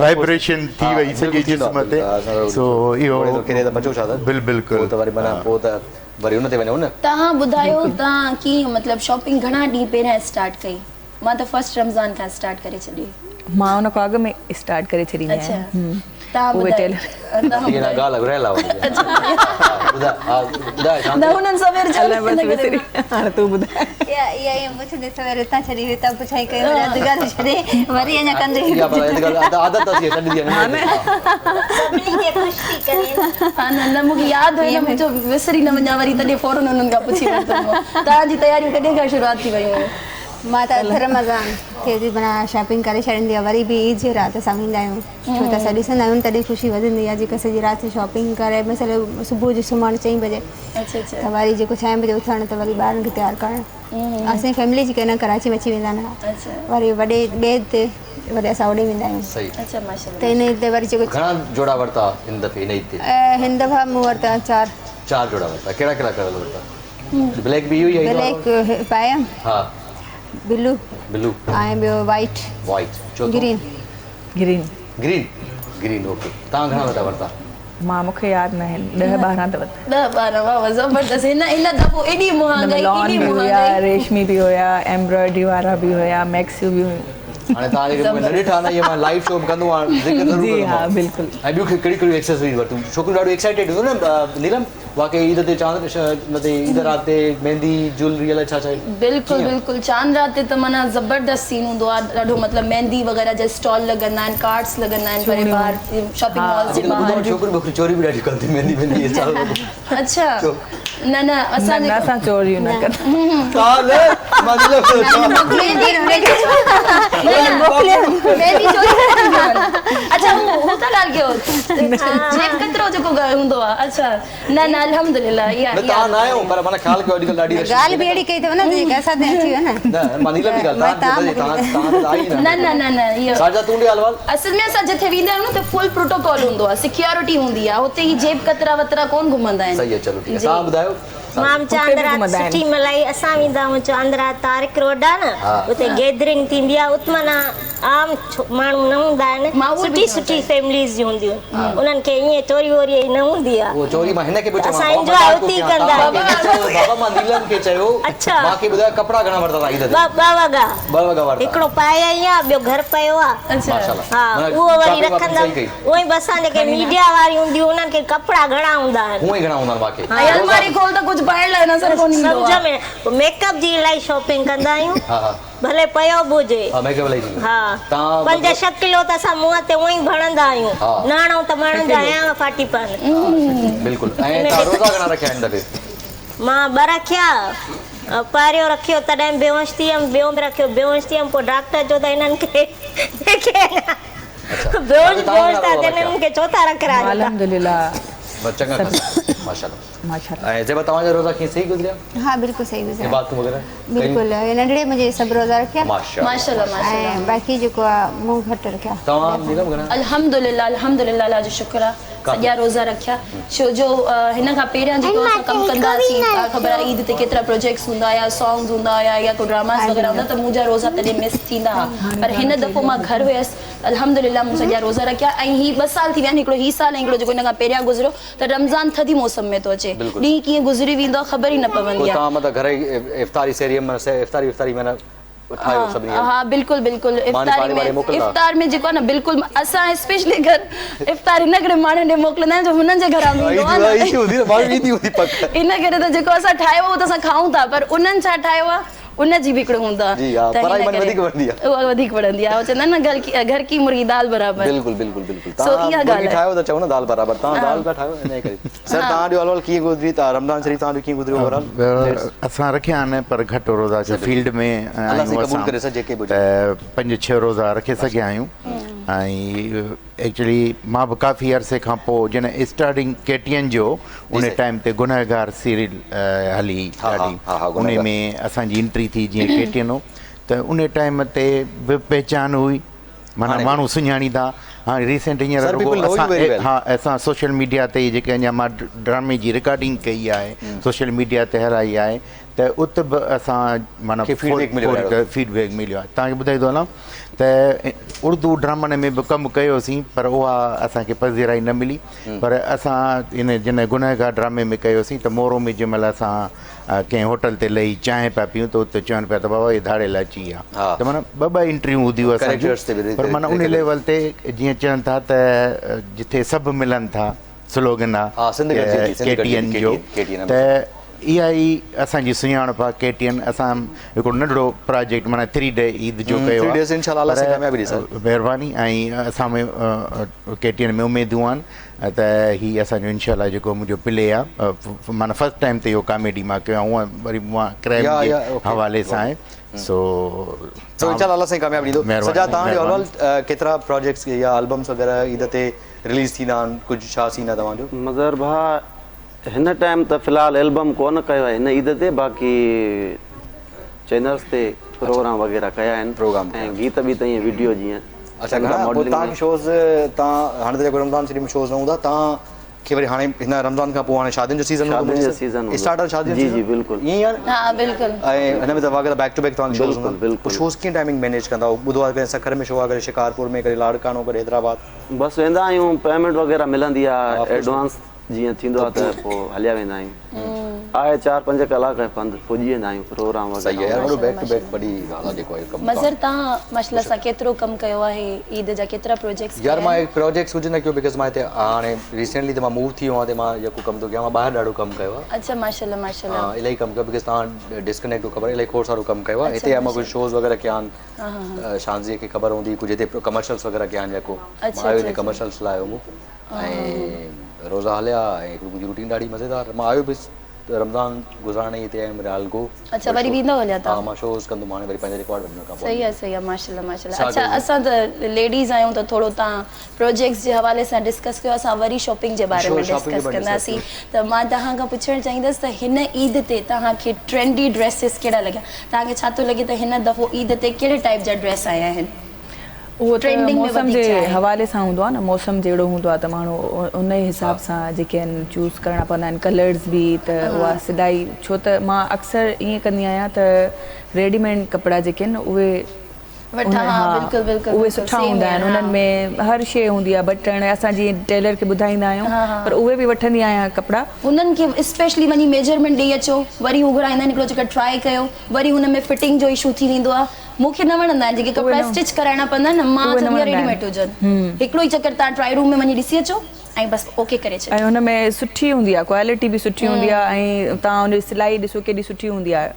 वाइब्रेशन थी वई सॼे जिस्म ते सो इहो बिल्कुलु वरी उन ते वञो न तव्हां ॿुधायो तव्हां कीअं मतिलबु शॉपिंग घणा ॾींहं पहिरियां स्टार्ट कई मां त फर्स्ट रमज़ान खां स्टार्ट करे छॾी मां उन खां अॻु में स्टार्ट करे छॾींदी आहियां विसरी न वञा वरी तॾहिं फौरन उन्हनि खां पुछी वरितो तव्हांजी तयारियूं कॾहिं खां शुरूआत थी वयूं मां त रमज़ान खे बि माना शॉपिंग करे छॾींदी आहे वरी बि ईद जी राति असां वेंदा आहियूं छो त असां ॾिसंदा आहियूं तॾहिं ख़ुशी वधंदी आहे जेका सॼी राति शॉपिंग करे मतिलबु सुबुह जो सुम्हणु 4 बजे त वरी जेको 6 बजे उथणु त वरी ॿारनि खे तयारु करणु असांजी फैमिली जेके न कराची में अची वेंदा आहिनि वरी वॾे ॿिए ते वरी असां होॾे वेंदा आहियूं त इन ते वरी जेको घणा जोड़ा वरिता हिन दफ़े हिन ईद ते हिन दफ़ा मूं वरिता 4 जोड़ा वरिता कहिड़ा कहिड़ा कलर वरिता ब्लैक बि हुई ब्लैक पायमि हा ब्लू ब्लू ऐं ॿियो white green green green green okay तव्हां घणा वटा वरिता मां मूंखे यादि न आहिनि 10-12 त वरिता 10-12 वाह ज़बरदस्त इन दफ़ो एॾी महांगाई रेशमी बि हुया एम्ब्रॉयडरी वारा बि हुया मैक्सियूं बि हुयूं हाणे तव्हां जेके न ॾिठा न इहे मां लाइव शो कंदो आहियां ज़िक्र ज़रूरु जी हा बिल्कुलु ऐं ॿियूं कहिड़ी कहिड़ी एक्सेसरीज़ वरितियूं छोकिरियूं ॾाढो एक्साइटेड हूंदियूं न नीलम वाकई ईद ते चांद ते ईद राति ते मेहंदी ज्वेलरी अलाए छा छा बिल्कुलु बिल्कुलु चांद राति ते त माना ज़बरदस्त सीन हूंदो आहे ॾाढो मतिलबु मेहंदी वग़ैरह जा स्टॉल लॻंदा आहिनि कार्ड्स लॻंदा आहिनि परे ॿाहिरि शॉपिंग मॉल जे ॿाहिरि छोकिरियूं बकरी चोरी बि ॾाढी कंदी मेहंदी अच्छा न असां चोरियूं न अच्छा हू त ॻाल्हि कयो जेब कतिरो जेको हूंदो आहे अच्छा न अल्हम्दुलिल्लाह तव्हां न आहियो पर माना ख़्याल कयो अॼुकल्ह ॾाढी ॻाल्हि बि अहिड़ी कई अथव न जेका असां ते अची वियो न मां नीलम जी ॻाल्हि न इहो साजा तूं ॾे हलवाल असल में असां जिथे वेंदा आहियूं न त फुल प्रोटोकॉल हूंदो आहे सिक्योरिटी हूंदी आहे हुते ही जेब कतरा वतरा कोन घुमंदा आहिनि सही आहे चलो ठीक आहे तव्हां ॿुधायो मां चांदरात सुठी मलाई असां वेंदा आहियूं चांदरात तारिक रोड आहे न उते गैदरिंग थींदी आहे उते माना आम माण्हू न हूंदा आहिनि, सुठी सुठी फैमिलीज़ जी हूंदियूं आहिनि, उन्हनि खे ईअं चोरी वोरी न हूंदी आहे। वो चोरी मां हिन खे बि असां इंजॉय उती कंदा आहियूं। बाबा मां नीलम खे चयो, अच्छा मूंखे ॿुधायो कपिड़ा घणा वरिता ईद ते? ॿ वॻा वरिता। हिकिड़ो पाए आई आहे, ॿियो घर पियो आहे। हा, उहो वरी रखंदा। उहो ई बसां जेके मीडिया वारी हूंदियूं उन्हनि खे कपिड़ा घणा हूंदा आहिनि, हूअं ई घणा हूंदा आहिनि बाक़ी। अलमारी खोल त कुझु पाइण लाइ नज़र कोन ईंदो आहे। सम्झ में मेकअप जी इलाही शॉपिंग कंदा आहियूं, भले पियो बि हुजे। हा, 5-6 किलो त असां मुंहं ते उअं ई भणंदा आहियूं, नाणो त माण्हुनि जा आया फाटी पवनि। बिल्कुलु। ऐं तव्हां रोज़ा घणा रखिया आहिनि दफ़े? मां 2 रखिया, पहिरियों रखियो तॾहिं बेहोश थी वियमि, ॿियों बि रखियो बेहोश थी वियमि, पोइ डॉक्टर जो त हिननि खे बेहोश था थियनि, हिननि खे छो था रखराइनि? अल्हम्दुलिल्लाह चङा माशाल्लाह। ऐं जेबा तव्हांजा रोज़ा कीअं सही गुज़रिया? हाँ बिल्कुल सही गुज़रिया। इबादतूं वग़ैरह बिल्कुल नंढड़े मुंहिंजे सभु रोज़ा रखिया माशाल्लाह। ऐं बाक़ी जेको आहे मूं घटि रखिया। तव्हां नीलम घणा? अल्हम्दुलिल्लाह अल्हम्दुलिल्लाह, अल्लाह जो शुक्र आहे, सॼा रोज़ा रखिया। छो जो हिन खां पहिरियां जेको असां कमु कंदासीं, ख़बर आहे ईद ते केतिरा प्रोजेक्ट्स हूंदा या सॉन्ग्स हूंदा हुआ या को ड्रामास वग़ैरह हूंदा, त मुंहिंजा रोज़ा तॾहिं मिस थींदा हुआ। पर हिन दफ़ो मां घर हुयसि, अल्हम्दुलिल्लाह मूं सॼा रोज़ा रखिया। ऐं ही 2 साल थी विया आहिनि, हिकिड़ो ही साल ऐं हिकिड़ो जेको हिन खां पहिरियां गुज़रियो, त रमज़ान थधी मौसम में थो अचे, ॾींहुं कीअं गुज़री वेंदो ख़बर ई न पवंदी आहे। तव्हां मतिलबु घर जी इफ़्तारी सेरी में इफ़्तारी में उठायो सभिनी? हाँ बिल्कुल बिल्कुल। इफ़्तार में जेको आहे न, बिल्कुल असां स्पेशली घर इफ़्तार हिन करे माण्हुनि ॾे मोकिलींदा आहियूं जो हुननि जे घरां ईंदो आहे न, इन करे त जेको असां ठाहियो उहो त असां खाऊं था, पर उन्हनि छा ठाहियो आहे उनजी बि हिकिड़ो हूंदो आहे, उहा वधीक वणंदी आहे। चवंदा आहिनि न घर की मुर्गी दाल बराबर। बिल्कुल बिल्कुल बिल्कुल। तव्हां मुर्गी ठाहियो त चओ न दाल बराबर, तव्हां दाल पिया ठाहियो इन करे। सर तव्हां जो अलवल कीअं गुज़री? तव्हां रमज़ान शरीफ़ तव्हां जो कीअं गुज़रियो ओवरऑल? असां रखिया आहिनि पर घटि रोज़ा जो फील्ड में आहियूं असां, त 5-6 रोज़ा रखे सघिया आहियूं। ऐं एक्चुअली मां बि काफ़ी अरसे खां पोइ जॾहिं स्टार्टिंग KTN जो उन टाइम ते गुनहगार सीरियल हली ॾाढी, उन में असांजी एंट्री थी जीअं KTN हो, त उन टाइम ते बि पहचान हुई, माना माण्हू सुञाणींदा। हाँ रिसेंट हींअर असां सोशल मीडिया ते जेके अञा मां ड्रामे जी रिकॉर्डिंग कई आहे, सोशल मीडिया ते हलाई आहे, त उते बि असां माना फीडबैक मिलियो आहे। तव्हांखे ॿुधाईंदो हलां त उर्दू ड्रामनि में बि कमु कयोसीं, पर उहा असांखे पज़ीराई न मिली। पर असां इन जॾहिं गुनहगार ड्रामे में कयोसीं त मोरो में जंहिं महिल असां कंहिं होटल ते लही चांहि पिया पीऊं त उते चवनि पिया त बाबा इहे धाड़े लाची आहे, त माना 2 इंटरव्यू हूंदियूं असांजी। पर माना उन लेवल ते जीअं चवनि था त जिथे सभु मिलनि था, स्लोगन आहे KTN जो, त इहा ई असांजी सुञाणप आहे। KTN असां हिकिड़ो नंढिड़ो प्रोजेक्ट माना 3 डे ईद जो कयो आहे, महिरबानी। ऐं असां में KTN में उमेदूं आहिनि त हीअ असांजो इनशाला जेको मुंहिंजो प्ले आहे, माना फस्ट टाइम ते इहो कॉमेडी मां कयो आहे, हूअं वरी मां क्राइम जे हवाले सां आहे। सो इंशाल्लाह अल्लाह साईं कामयाबी ॾींदो। सॼा तव्हांजो अलवल केतिरा प्रोजेक्ट्स या एल्बम्स वग़ैरह ईद ते रिलीज़ थींदा आहिनि, कुझु छा सीन आहे तव्हांजो? मज़र भाउ हिन टाइम त फ़िलहालु एल्बम कोन कयो आहे हिन ईद ते, बाक़ी चैनल्स ते प्रोग्राम वग़ैरह कया आहिनि, प्रोग्राम ऐं गीत बि त ईअं वीडियो जीअं। अच्छा घणा तव्हांखे शोज़? तव्हां हाणे त जेको रमज़ान शरीफ़ में शोज़ न हूंदा, तव्हांखे वरी हाणे हिन रमज़ान खां पोइ हाणे शादियुनि जो सीज़न स्टार्ट आहे? शादियुनि जी जी बिल्कुलु ईअं आहे। हाँ बिल्कुल। ऐं हिन में त वग़ैरह बैक टू बैक तव्हांखे शोज़ हूंदा, पोइ शोज़ कीअं टाइमिंग मैनेज कंदा? ॿुधो आहे सखर में शो आहे, करे शिकारपुर में, करे लाड़कानो, करे हैदराबाद। बसि वेंदा आहियूं, पेमेंट वग़ैरह मिलंदी आहे, एडवांस जीअं थींदो आहे त पोइ हलिया वेंदा आहियूं। आहे 4-5 कलाक पंधु पुॼी वेंदा आहियूं प्रोग्राम वग़ैरह। मज़र तव्हां माशाल्लाह सां केतिरो कमु कयो आहे ईद जा, केतिरा प्रोजेक्ट्स? यार मां प्रोजेक्ट्स कुझु न कयो, बिकॉज़ मां हिते हाणे रिसेंटली त मां मूव थी वियो आहियां, त मां जेको कमु थो कयां मां ॿाहिरि ॾाढो कमु कयो आहे। अच्छा माशाल्लाह माशाल्लाह। हा इलाही कमु कयो, बिकॉज़ तव्हां डिस्कनेक्ट हो ख़बर, इलाही खोड़ सारो कमु कयो आहे हिते। मां कुझु शोज़ वग़ैरह कया आहिनि, शांज़ीअ खे ख़बर हूंदी, कुझु हिते कमर्शियल्स वग़ैरह कया आहिनि, जेको मां आयो हिते कमर्शियल्स लाइ हुउमि ऐं रोज़ा हलिया। ऐं मुंहिंजी रूटीन ॾाढी मज़ेदार, मां आयो बि रमज़ान गुज़ारण ई हिते आयुमि रालगो। अच्छा वरी वेंदा हलिया तव्हां? हा मां शोज़ कंदुमि हाणे, वरी पंहिंजे रिकॉर्ड वञण खां पोइ। सही आहे माशाल्लाह माशाल्लाह। अच्छा असां त लेडीज़ आहियूं त थोरो तव्हां प्रोजेक्ट्स जे हवाले सां डिस्कस कयो, असां वरी शॉपिंग जे बारे में डिस्कस कंदासीं। त मां तव्हां खां पुछणु चाहींदसि त हिन ईद ते तव्हांखे ट्रेंडी ड्रेसिस कहिड़ा लॻा? तव्हांखे छा थो लॻे त हिन दफ़ो ईद ते कहिड़े टाइप जा ड्रेस आया आहिनि? उहो त मौसम जे हवाले सां हूंदो आहे न, मौसम जहिड़ो हूंदो आहे त माण्हू उन ई हिसाब सां जेके आहिनि चूज़ करणा पवंदा आहिनि, कलर्स बि, त उहा सिलाई। छो त मां अक्सर ईअं कंदी आहियां त रेडीमेड कपिड़ा जेके आहिनि उहे वठा, हाँ, बिल्कुलु बिल्कुलु उहे सुठा हूंदा आहिनि, उन्हनि में हर शइ हूंदी आहे, बटण असां जीअं टेलर खे ॿुधाईंदा आहियूं, पर उहे बि वठंदी आहियां कपिड़ा। उन्हनि खे स्पेशली वञी मेजरमेंट ॾेई अचो, वरी हू घुराईंदा आहिनि, हिकिड़ो चक्कर ट्राई कयो, वरी हुन में फिटिंग जो इशू थी वेंदो आहे। मूंखे न वणंदा आहिनि जेके कपिड़ा स्टिच कराइणा पवंदा आहिनि, मां चवंदी आहियां रेडीमेड हुजनि। हिकिड़ो ई चक्कर तव्हां ट्राई रूम में वञी ॾिसी अचो ऐं बसि ओके करे छॾियो। ऐं हुन में सुठी हूंदी आहे, क्वालिटी बि सुठी हूंदी आहे, ऐं तव्हां हुन सिलाई ॾिसो केॾी सुठी हूंदी आहे,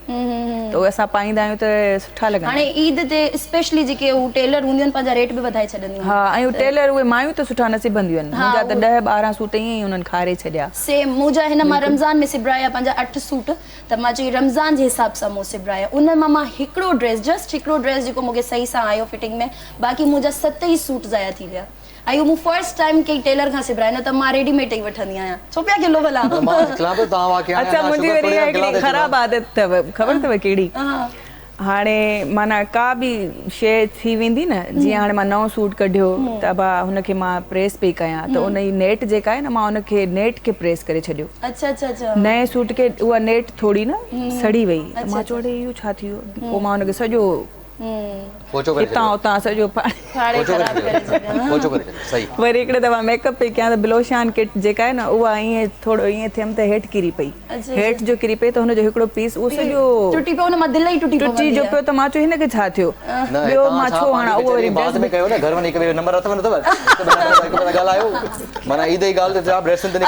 त उहे असां पाईंदा आहियूं त सुठा लॻंदा। हाणे ईद ते स्पेशली जेके हू टेलर हूंदियूं आहिनि पंहिंजा रेट बि वधाए छॾंदियूं। हा, ऐं टेलर उहे मायूं त सुठा न सिबंदियूं आहिनि, मुंहिंजा त 10-12 सूट ईअं ई उन्हनि खारे छॾिया। सेम मुंहिंजा हिन मां रमज़ान में सिबराया पंहिंजा 8 सूट, त मां चई रमज़ान जे हिसाब सां मूं सिबराया। उन मां हिकिड़ो ड्रेस, जस्ट हिकिड़ो ड्रेस जेको मूंखे सही सां आयो फिटिंग में, बाक़ी मुंहिंजा 7 ई सूट ज़ाया थी विया। ऐं मूं फर्स्ट टाइम कंहिं टेलर खां सिबराया, न त मां रेडीमेड ई वठंदी आहियां। छो पिया किलो भला? अच्छा, मुंहिंजी वरी हिकिड़ी ख़राबु आदत अथव, ख़बर अथव कहिड़ी? हाणे माना का बि शइ थी वेंदी न, जीअं हाणे मां नओं सूट कढियो त अबा हुनखे मां प्रेस पई कयां, त उन जी नेट जेका आहे न, मां हुनखे नेट खे प्रेस करे छॾियो। अच्छा अच्छा अच्छा। नए सूट खे उहा नेट थोरी न सड़ी वई, त मां चयो इहो छा थी वियो? पोइ मां हुनखे सॼो हितां हुतां सॼो वरी हिकिड़े दफ़ा मेकअप पई कयां त ब्लोशान किट जेका आहे न, उहा ईअं थोरो ईअं थियमि त हेठि किरी पई, हेठि जो किरी पई, त हुनजो हिकिड़ो पीस उहो सॼो टुटी पियो, मां दिलि ई टुटी जो पियो, त मां चयो हिनखे छा थियो? ॿियो मां छो हाणे उहो वरी बाद में कयो न, घर वञी हिकु नंबर अथव न अथव ॻाल्हायो, माना ईद जी ॻाल्हि ते ड्रेसुनि ते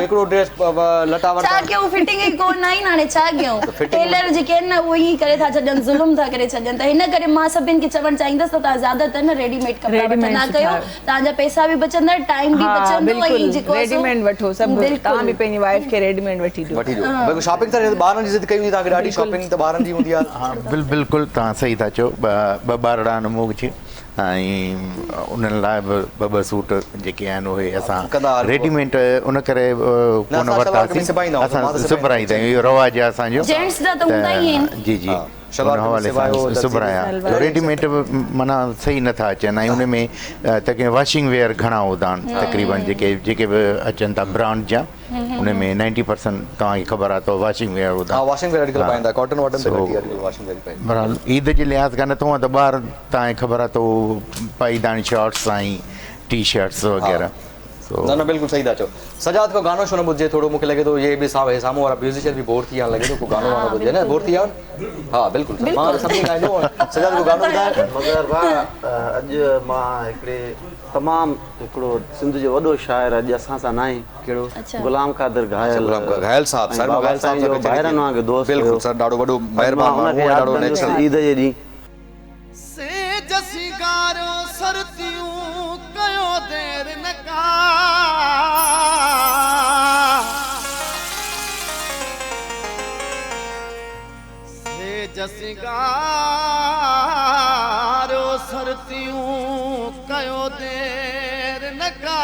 हिकिड़ो ड्रेस लटा वठा, छा कयूं? फिटिंग ई कोन आई न, हाणे छा कयूं? टेलर जेके आहिनि न उहो ई करे था छॾनि, ज़ुल्म था करे छॾनि, त हिन करे मां सभिनि खे चवणु चाहींदसि त तव्हां ज़्यादातर न रेडीमेड कपिड़ा वठंदा कयो, तव्हांजा पैसा बि बचंदा, टाइम बि बचंदो, ऐं जेको रेडीमेड वठो सभु, तव्हां बि पंहिंजी वाइफ खे रेडीमेड वठी ॾियो। शॉपिंग त ॿारनि जी ज़िद कई हुई, तव्हांखे ॾाढी शॉपिंग त ॿारनि जी हूंदी आहे। हा, बिल्कुलु तव्हां सही था चओ, ॿ ॿार आहिनि मूंखे, ऐं उन्हनि लाइ ॿ सूट जेके आहिनि उहे असां रेडीमेड उन करे कोन वरितासीं, असां सिबराईंदा आहियूं, इहो रवाजु आहे असांजो। जी जी, उन हवाले सां सिबराया, रेडीमेड माना सही नथा अचनि, ऐं उन में तकरीबन वॉशिंग वेयर घणा हूंदा आहिनि, तक़रीबन जेके बि अचनि था ब्रांड जा, उन में 90% तव्हांखे ख़बर आहे त वॉशिंग वेयर हूंदा। बहरहाल ईद जे लिहाज़ खां नथो त ॿार तव्हांखे ख़बर आहे त पाईंदा आहिनि शॉर्ट्स ऐं टी शर्ट्स वग़ैरह। न न बिल्कुलु सही था चओ। सजाद को गानो छो न ॿुधिजे? थोरो मूंखे लॻे थो इहे बि साम्हूं वारा म्यूज़िशियन बि बोर थी विया लॻे थो, को गानो वानो ॿुधिजे न, बोर थी विया? हा बिल्कुलु, मां सभिनी ॻाईंदो। सजाद को गानो ॿुधाए। मगर भाउ अॼु मां हिकिड़े तमामु हिकिड़ो सिंध जो वॾो शाइर अॼु असां सां न आहे, कहिड़ो? गुलाम क़ादिर घायल साहब, सर घायल साहब जो ॿाहिरनि वांगुरु दोस्त, बिल्कुलु सर, ॾाढो वॾो महिरबानी, ॾाढो नेचुरल। ईद जे ॾींहुं सेज सिंगारो सरतियूं कयो देर न का, सेज सिंगारो सरतियूं कयो देर न का,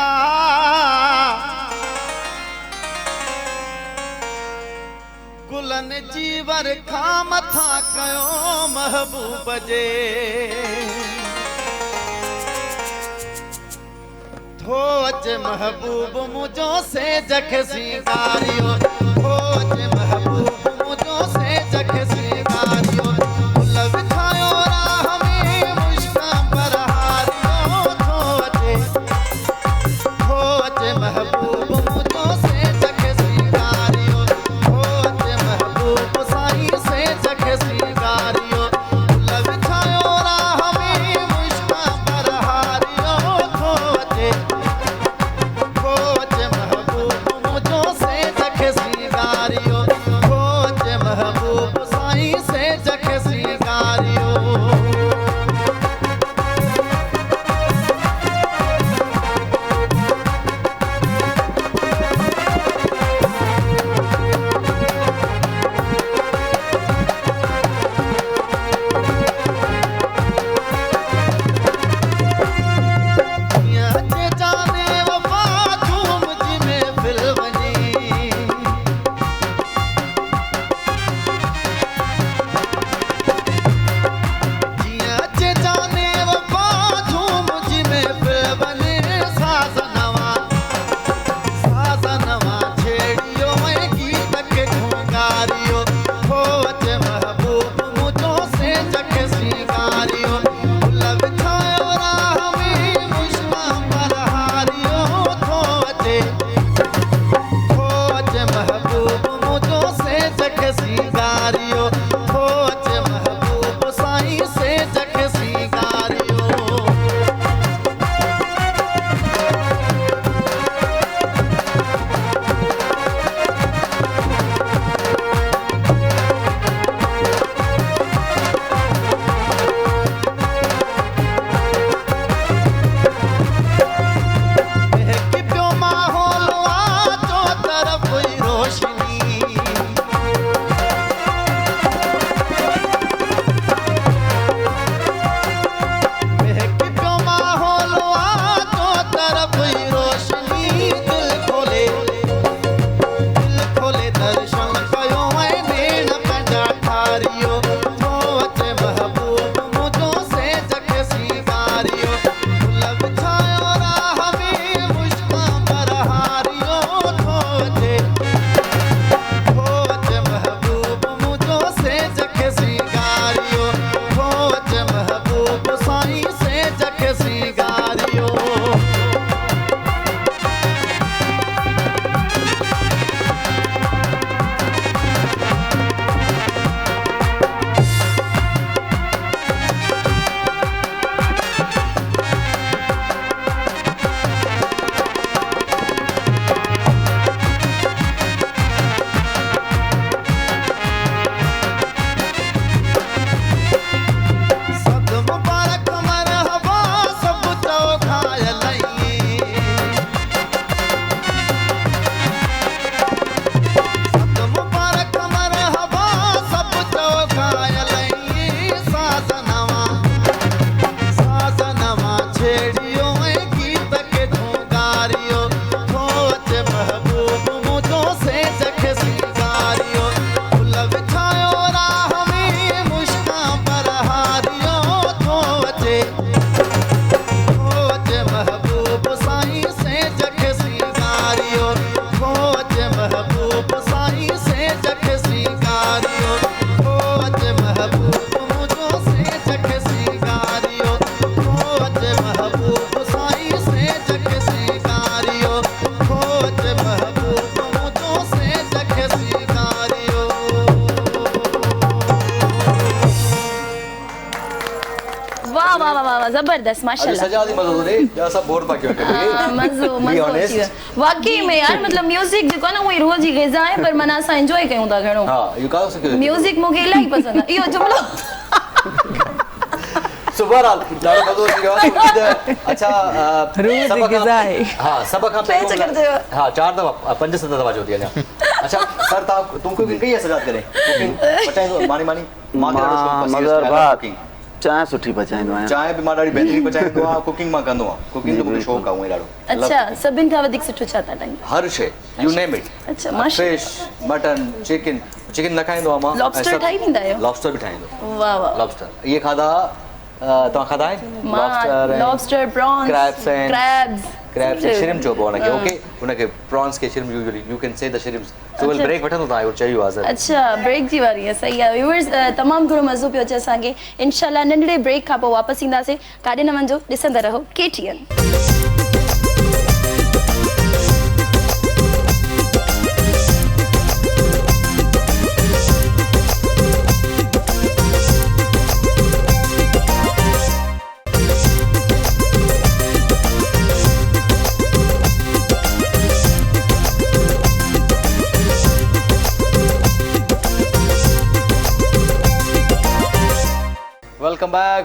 गुलनि जी वरखा मथां कयो महबूब जे, थो अचे महबूब मुंहिंजो सेज खे सिंगारियो, थो अचे महबूब मुंहिंजो सेज खे सिंगारियो, गुल विछायो राह में मुश्कां पर हारियो, थो अचे महबूब मुंहिंजो सेज खे सिंगारियो, थो अचे महबूब साईं सेज खे सिंगारियो, गुल विछायो राह में मुश्कां पर हारियो, थो अचे महबूब मुंहिंजो सेज खे सिंगारियो, थो अचे महबूब साईं सेज खे सिंगारियो। जबरदस्त माशाल्लाह सजा दी मज़ो दे जा सब बोर पा क्यों मज़ो अची वियो वाकई में यार मतलब म्यूजिक जेको आहे न उहो ई रूह जी ग़िज़ा आहे पर माना असां एंजॉय कयूं था घणो हां इहो कादो सके म्यूजिक मूंखे इलाही पसंदि आहे इहो जुमलो सुबहराल ॾाढो मज़ो अची वियो आहे अच्छा रूह जी ग़िज़ा आहे हां सब खां पहिरियों हां 4 दफ़ा 5-7 दफ़ा चयो थी अञा अच्छा सर तूं कुकिंग कई आहे सजाद करे कुकिंग पचाईंदो मानी मगर बात चाय सुठी पचाईंदो आहियां चाय बि मां ॾाढी बहितरीन पचाईंदो आहियां कुकिंग मां कंदो आहियां कुकिंग जो मूंखे शौक़ु आहे ॾाढो अच्छा सभिनि खां वधीक सुठो छा था ठाहींदा हर शइ यू नेम इट अच्छा माशाल्लाह फिश मटन चिकन न खाईंदो आहियां मां लॉबस्टर ठाही ॾींदा आहियो लॉबस्टर बि ठाहींदो वाह वाह लॉबस्टर इहे खाधा तव्हां खाधा आहिनि लॉबस्टर प्रॉन्स क्रैब्स श्रिम्प चइबो आहे हुनखे ओके हुनखे प्रॉन्स खे shrimp usually you can say the shrimps so will break वठंदो तव्हां इहो चयो आहे अच्छा ब्रेक जी वारी आहे सही आहे व्यूअर्स तमामु घणो मज़ो पियो अचे असांखे इंशाल्लाह नंढड़े ब्रेक खां पोइ वापसि ईंदासीं काॾे न वञिजो ॾिसंदा रहो KTN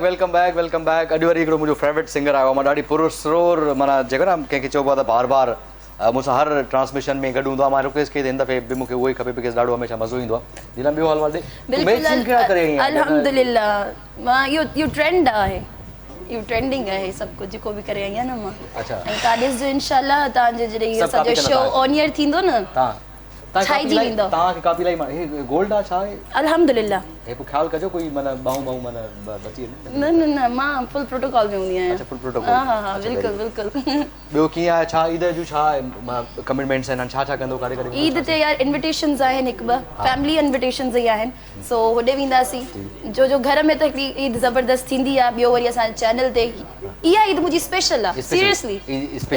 वेलकम बैक अॼु वरी हिकिड़ो मुंहिंजो फेवरेट सिंगर आयो आहे मां ॾाढी पुरस्रोर माना जेको न कंहिंखे चइबो आहे त बार बार मूंसां हर ट्रांसमिशन में गॾु हूंदो आहे मां रिक्वेस्ट कई त हिन दफ़े बि मूंखे उहो ई खपे बिकॉज़ ॾाढो हमेशह मज़ो ईंदो आहे नीलम ॿियो हाल वाल ॾे अल्हम्दुलिल्लाह मां इहो ट्रेंड आहे इहो ट्रेंडिंग आहे सभु कुझु जेको बि करे आई आहियां न मां अच्छा ऐं तव्हां ॾिसजो इंशाल्लाह तव्हांजो जॾहिं इहो सॼो शो ऑन ईयर थींदो न छाइजी वेंदो तव्हांखे कापी लाई हे गोल्ड आहे छा आहे अल्हम्दुलिल्लाह हे पोइ ख़्यालु कजो कोई माना बाऊं माना बची न मां फुल प्रोटोकॉल में हूंदी आहियां अच्छा फुल प्रोटोकॉल हा बिल्कुलु ॿियो कीअं आहे छा ईद जो छा आहे कमिटमेंट्स आहिनि छा कंदो काॾे काॾे ईद ते यार इन्विटेशंस आहिनि हिकु ॿ फैमिली इन्विटेशंस ई आहिनि सो होॾे वेंदासीं जो घर में त हिकिड़ी ईद ज़बरदस्त थींदी आहे ॿियो वरी असांजे चैनल ते इहा ईद मुंहिंजी स्पेशल आहे सीरियसली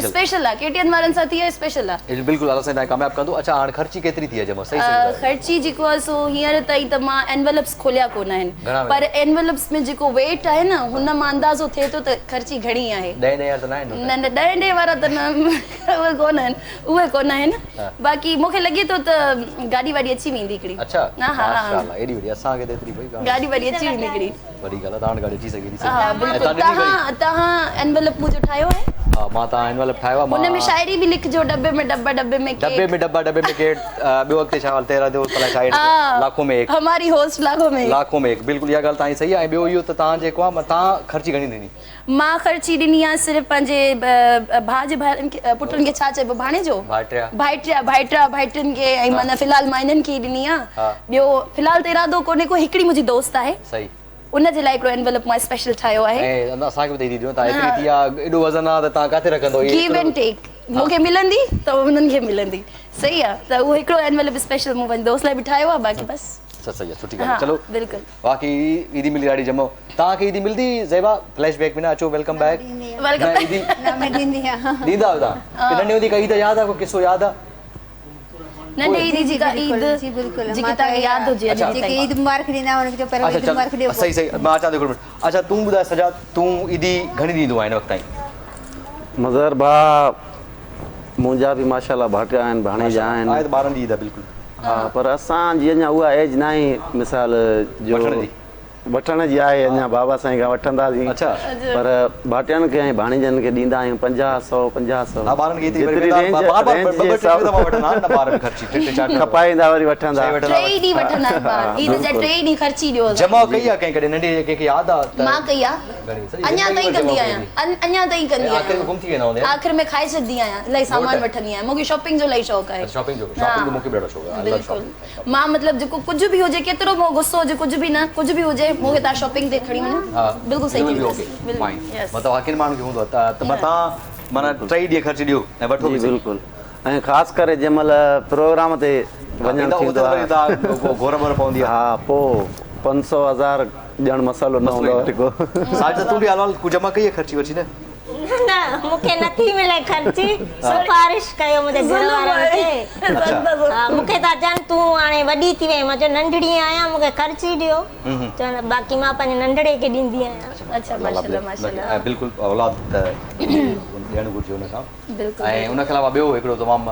स्पेशल आहे KTN वारनि सां थी आहे स्पेशल आहे बिल्कुलु अलाह साईं तव्हां कामयाबु कंदो अच्छा हाणे ख़र्ची केतिरी थी आहे जमा सही ख़र्ची जेको आहे सो हींअर ताईं त मां एनवेलप्स खोलिया कोन आहिनि पर एनवेलप्स में जेको वेट आहे न हुन मां अंदाज़ो थिए थो त ख़र्ची घणी आहे 10 त न न 10 वारा त न उहे कोन आहिनि उहे कोन आहिनि बाक़ी मूंखे लॻे थो त गाॾी वाॾी अची वेंदी हिकिड़ी अच्छा हा माशाअल्लाह एॾी वॾी असांखे त एतिरी भई गाॾी वाॾी अची वेंदी हिकिड़ी वॾी ॻाल्हि आहे तव्हां गाॾी अची सघे थी हा बिल्कुलु तव्हां एनवेलप मुंहिंजो ठाहियो आहे हा मां तव्हां एनवेलप ठाहियो आहे हुन में शायरी बि लिखजो डब्बे में डब्बे में केक ॿियो अॻिते छा तेरा दोस्त अलाए शायरी लाखों में एक हमारी होस्ट लाखों में एक बिल्कुलु इहा ॻाल्हि तव्हांजी सही आहे ऐं ॿियो इहो त तव्हां जेको आहे तव्हां ख़र्ची घणी ॾिनी मां ख़र्ची ॾिनी आहे सिर्फ़ु पंहिंजे भाउ जे पुटनि खे छा चइबो भाणेजो भाइटियुनि खे ऐं माना फ़िलहाल मां इन्हनि खे ई ॾिनी आहे ॿियो फ़िलहाल त इरादो कोन्हे को हिकिड़ी मुंहिंजी दोस्त आहे सही उनजे लाइ हिकिड़ो एनवेलप मां स्पेशल ठाहियो आहे ऐं असांखे बि ॾेई ॾियो तव्हां एतिरी थी आहे एॾो वज़न आहे त तव्हां किथे रखंदो गिव एंड टेक मूंखे मिलंदी त उन्हनि खे मिलंदी सही आहे त उहो हिकिड़ो एनवेलप स्पेशल मूं पंहिंजे दोस्त लाइ बि ठाहियो आहे बाक़ी बसि सही आहे सुठी ॻाल्हि आहे चलो बिल्कुलु बाक़ी ईदी मिली ॾाढी जमो तव्हांखे ईदी मिलंदी ज़ेबा फ्लैशबैक में न अचो वेलकम बैक ॾींदी आहियां ॾींदा आहियो तव्हां नंढी हूंदी का ईद यादि आहे को किसो यादि आहे नंढी ईद जी का ईद जी बिल्कुलु जेकी तव्हांखे यादि हुजे जेके ईद मुबारक ॾींदा हुनखे पहिरियों ईद मुबारक ॾियो सही मां अचां थो अच्छा तूं ॿुधाए सजा तूं ईदी घणी ॾींदो आहे हिन वक़्त ताईं मज़र भाउ मुंहिंजा बि माशाल्लाह भाटिया आहिनि भाणेजा आहिनि आहे त ॿारनि जी ईद आहे बिल्कुलु हा पर असांजी अञा उहा एज न आहे मिसाल जो वठण जी आहे अञा बाबा साईं खां वठंदासीं अच्छा पर भाटियनि खे ऐं भाणेजनि खे ॾींदा आहियूं 50-100 हा ॿारनि खे खपाईंदा वरी वठंदा जमा कई आहे कंहिं कॾहिं नंढी कंहिंखे यादि आहे मां कई आहे अञा ताईं कंदी आहियां गुम थी वेंदा हूंदा आख़िर में खाई छॾंदी आहियां इलाही सामान वठंदी आहियां मूंखे शॉपिंग जो इलाही शौक़ु आहे शॉपिंग जो मूंखे बि ॾाढो शौक़ु आहे बिल्कुलु मां मतिलबु जेको कुझु बि हुजे केतिरो मूं गुस्सो हुजे कुझु बि हुजे मूंखे तव्हां शॉपिंग ते खणी वञो बिल्कुलु सही मतिलबु हकिन माण्हू खे हूंदो आहे त तव्हां माना 3 ॾींहं ख़र्च ॾियो ऐं वठो बिल्कुलु ऐं ख़ासि करे जंहिं महिल प्रोग्राम ते वञणु थींदो आहे घोर वोर पवंदी आहे हा पोइ 500,000 ॼण मसालो न हूंदो आहे साज तूं बि हाल कुझु जमा कई आहे ख़र्ची वठी न मूंखे नथी मिले ख़र्ची सिफारिश कयो मुंहिंजे घर वारनि खे हा मूंखे था चवनि तूं हाणे वॾी थी वई मां चयो नंढड़ी आहियां मूंखे ख़र्ची ॾियो चवनि बाक़ी मां पंहिंजे नंढड़े खे ॾींदी आहियां अच्छा माशाल्लाह माशाल्लाह बिल्कुलु औलाद ॾियणु घुरिजे हुन खां ऐं उनखे अलावा ॿियो हिकिड़ो तमामु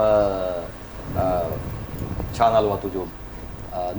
छा नालो आहे तुंहिंजो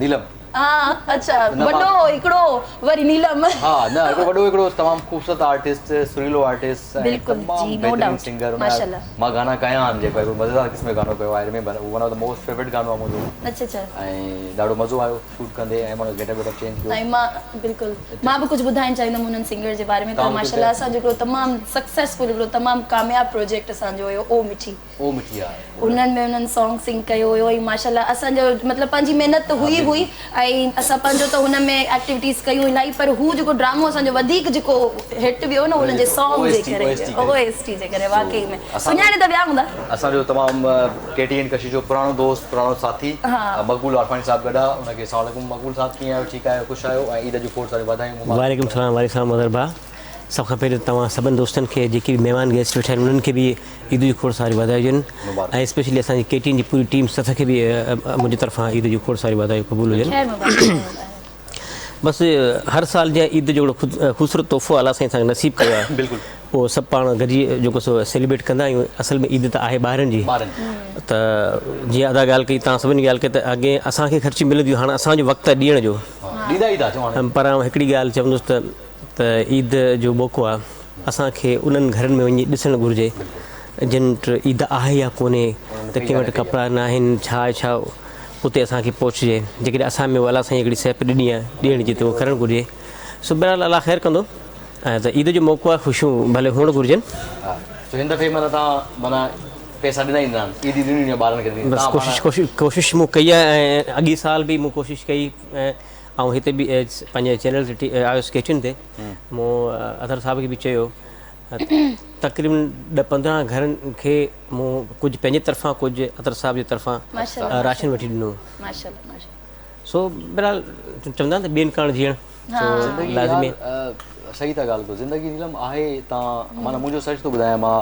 नीलम हाँ अच्छा वॾो हिकिड़ो वरी नीलम हा न हिकिड़ो वॾो हिकिड़ो तमामु ख़ूबसूरत आर्टिस्ट सुरीलो आर्टिस्ट बिल्कुलु जी नो डाउट सिंगर माशाल्लाह मां गाना कया आहिनि जेको हिकिड़ो मज़ेदार क़िस्म जो गानो कयो आहे remember one of the most favourite गानो आहे मुंहिंजो अच्छा अच्छा ऐं ॾाढो मज़ो आयो शूट कंदे ऐं माण्हू गेटअप वेटअप चेंज कयो ऐं मां बिल्कुलु मां बि कुझु ॿुधाइणु चाहींदमि हुननि सिंगर जे बारे में त माशाल्लाह असांजो हिकिड़ो तमामु सक्सेसफुल हिकिड़ो तमामु कामयाबु प्रोजेक्ट असांजो हुयो ओ मिठी आहे उन्हनि में उन्हनि सॉन्ग सिंग कयो हुयो ऐं माशाल्लाह असांजो मतिलबु पंहिंजी महिनत त हुई ऐं असां पंहिंजो त हुन में एक्टिविटीज़ कयूं इलाही पर हू जेको ड्रामो असांजो वधीक जेको हिट वियो न हुननि जे सॉन्ग जे करे OST जे करे वाकई में सुञाणे त विया हूंदा असांजो तमामु KTN कशिश जो पुराणो दोस्त पुराणो साथी मक़बूल आरफानी साहब गॾु आहे उनखे अस्सलाम वालेकुम मक़बूल साहब कीअं आहियो ठीकु आहियो ख़ुशि आहियो ऐं ईद जूं खोड़ सारियूं वाधायूं वालेकुम सलाम मदर भाउ सभ खां पहिरियों तव्हां सभिनि दोस्तनि खे जेके बि महिमान गेस्ट वेठा आहिनि उन्हनि खे बि ईद जूं खोड़ सारियूं वाधायूं हुजनि ऐं स्पेशली असांजी KTN जी पूरी टीम सथ खे बि मुंहिंजी तरफ़ां ईद जूं खोड़ सारियूं वाधायूं क़बूल हुजनि बसि हर साल जीअं ईद जो हिकिड़ो ख़ूबसूरत तोहफ़ो अलाह साईं असांखे नसीबु कयो आहे बिल्कुलु पोइ सभु पाण गॾिजी जेको सो सेलिब्रेट कंदा आहियूं असल में ईद त आहे ॿारनि जी त जीअं अदा ॻाल्हि कई तव्हां सभिनी ॻाल्हि कई त अॻे असांखे ख़र्ची मिलंदियूं हाणे असांजो वक़्तु आहे ॾियण जो पर हिकिड़ी ॻाल्हि चवंदुसि त ईद जो मौक़ो आहे असांखे उन्हनि घरनि में वञी ॾिसणु घुरिजे जिन वटि ईद आहे या कोन्हे त कंहिं वटि कपिड़ा न आहिनि छा उते असांखे पहुचिजे जेकॾहिं असां में अलाह साईं हिकिड़ी सेप ॾिनी आहे ॾियण जी त उहो करणु घुरिजे सो बहरहाल अलाह ख़ैरु कंदो ऐं त ईद जो मौक़ो आहे ख़ुशियूं भले हुअणु घुरिजनि हिन दफ़े माना तव्हां माना पैसा ॾिना ईंदा आहिनि ईद ॾिनी ॿारनि खे बसि कोशिशि मूं कई आहे ऐं अॻे साल बि मूं कोशिशि कई ऐं हिते बि पंहिंजे चैनल ते आयुसि KTN ते मूं अदर साहिब खे बि चयो तक़रीबन 10-15 घरनि खे मूं कुझु पंहिंजे तरफ़ां कुझु अदर साहिब जे तरफ़ां राशन वठी ॾिनो सो बहरहाल चवंदा आहिनि त ॿियनि करणु जीअण लाज़िमी सही था ॻाल्हि कयो ज़िंदगी नीलम आहे तव्हां माना मुंहिंजो सच थो ॿुधायां मां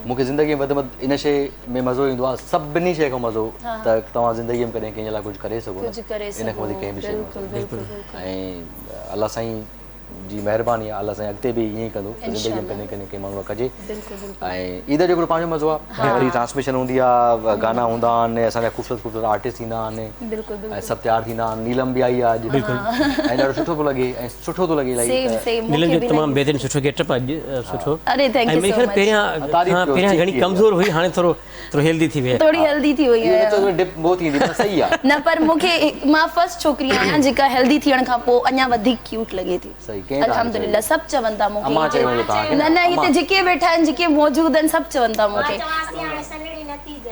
मूंखे ज़िंदगी में वधि इन शइ में मज़ो ईंदो आहे सभिनी शइ खां मज़ो त तव्हां ज़िंदगीअ में कॾहिं कंहिंजे लाइ कुझु करे सघो इन खां वधीक कंहिं बि शइ ऐं अलाह साईं जी महिरबानी आहे अलाह साईं अॻिते बि ईअं ई कंदो ज़िंदगी में कॾहिं कंहिं माण्हू कजे ऐं ईद जो हिकिड़ो पंहिंजो मज़ो आहे वरी ट्रांसमिशन हूंदी आहे गाना हूंदा आहिनि असांजा ख़ूबसूरत आर्टिस्ट ईंदा आहिनि ऐं सभु तयारु थींदा आहिनि नीलम बि आई आहे अॼु ऐं ॾाढो सुठो थो लॻे ऐं सुठो थो लॻे नीलम जो तमामु बहितरीनु सुठो गेटअप आहे अॼु सुठो पहिरियां घणी कमज़ोर हुई हाणे थोरो हेल्दी थी वई थोड़ी हेल्दी थी वई आहे न पर मूंखे मां फर्स्ट छोकिरी आहियां जेका हेल्दी थियण खां पोइ अञा वधीक क्यूट लॻे थी अल्हम्दुलिल्लाह सभु चवनि था मूंखे न हिते जेके वेठा आहिनि जेके मौजूद आहिनि सभु चवनि था मूंखे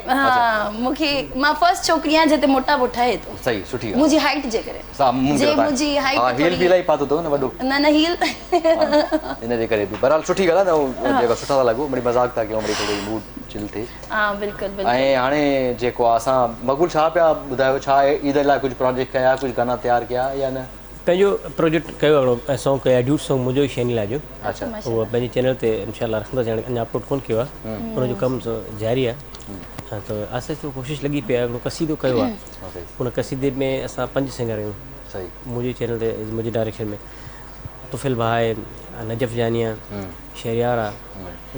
हा मूंखे मां फर्स्ट छोकिरी आहियां जिते मोटापो ठहे थो सही सुठी मुंहिंजी हाइट जे करे जे मुंहिंजी हाइट हील बि इलाही पातो अथव न वॾो न हील इन जे करे बि बहरहाल सुठी ॻाल्हि आहे न जेका सुठा था लॻो वरी मज़ाक था कयूं वरी थोरो मूड चिल थिए हा बिल्कुलु ऐं हाणे जेको आहे असां मक़बूल छा पिया ॿुधायो छा ईद लाइ कुझु प्रोजेक्ट कया कुझु गाना तयारु कया या न पंहिंजो प्रोजेक्ट कयो हिकिड़ो सॉन्ग कयो आहे ड्यूट सॉन्ग मुंहिंजो ई शैनीला जो अच्छा उहो पंहिंजे चैनल ते इंशाल्लाह रखंदासीं हाणे अञा अपलोड कोन कयो आहे हुनजो कमु जारी आहे त आहिस्ते आहिस्ते कोशिशि लॻी पई आहे हिकिड़ो कसीदो कयो आहे हुन कसीदे में असां 5 सिंगर आहियूं सही मुंहिंजे चैनल ते मुंहिंजे डायरेक्शन में तुफ़िल भाई नजफ़ जानिया शहरियार आहे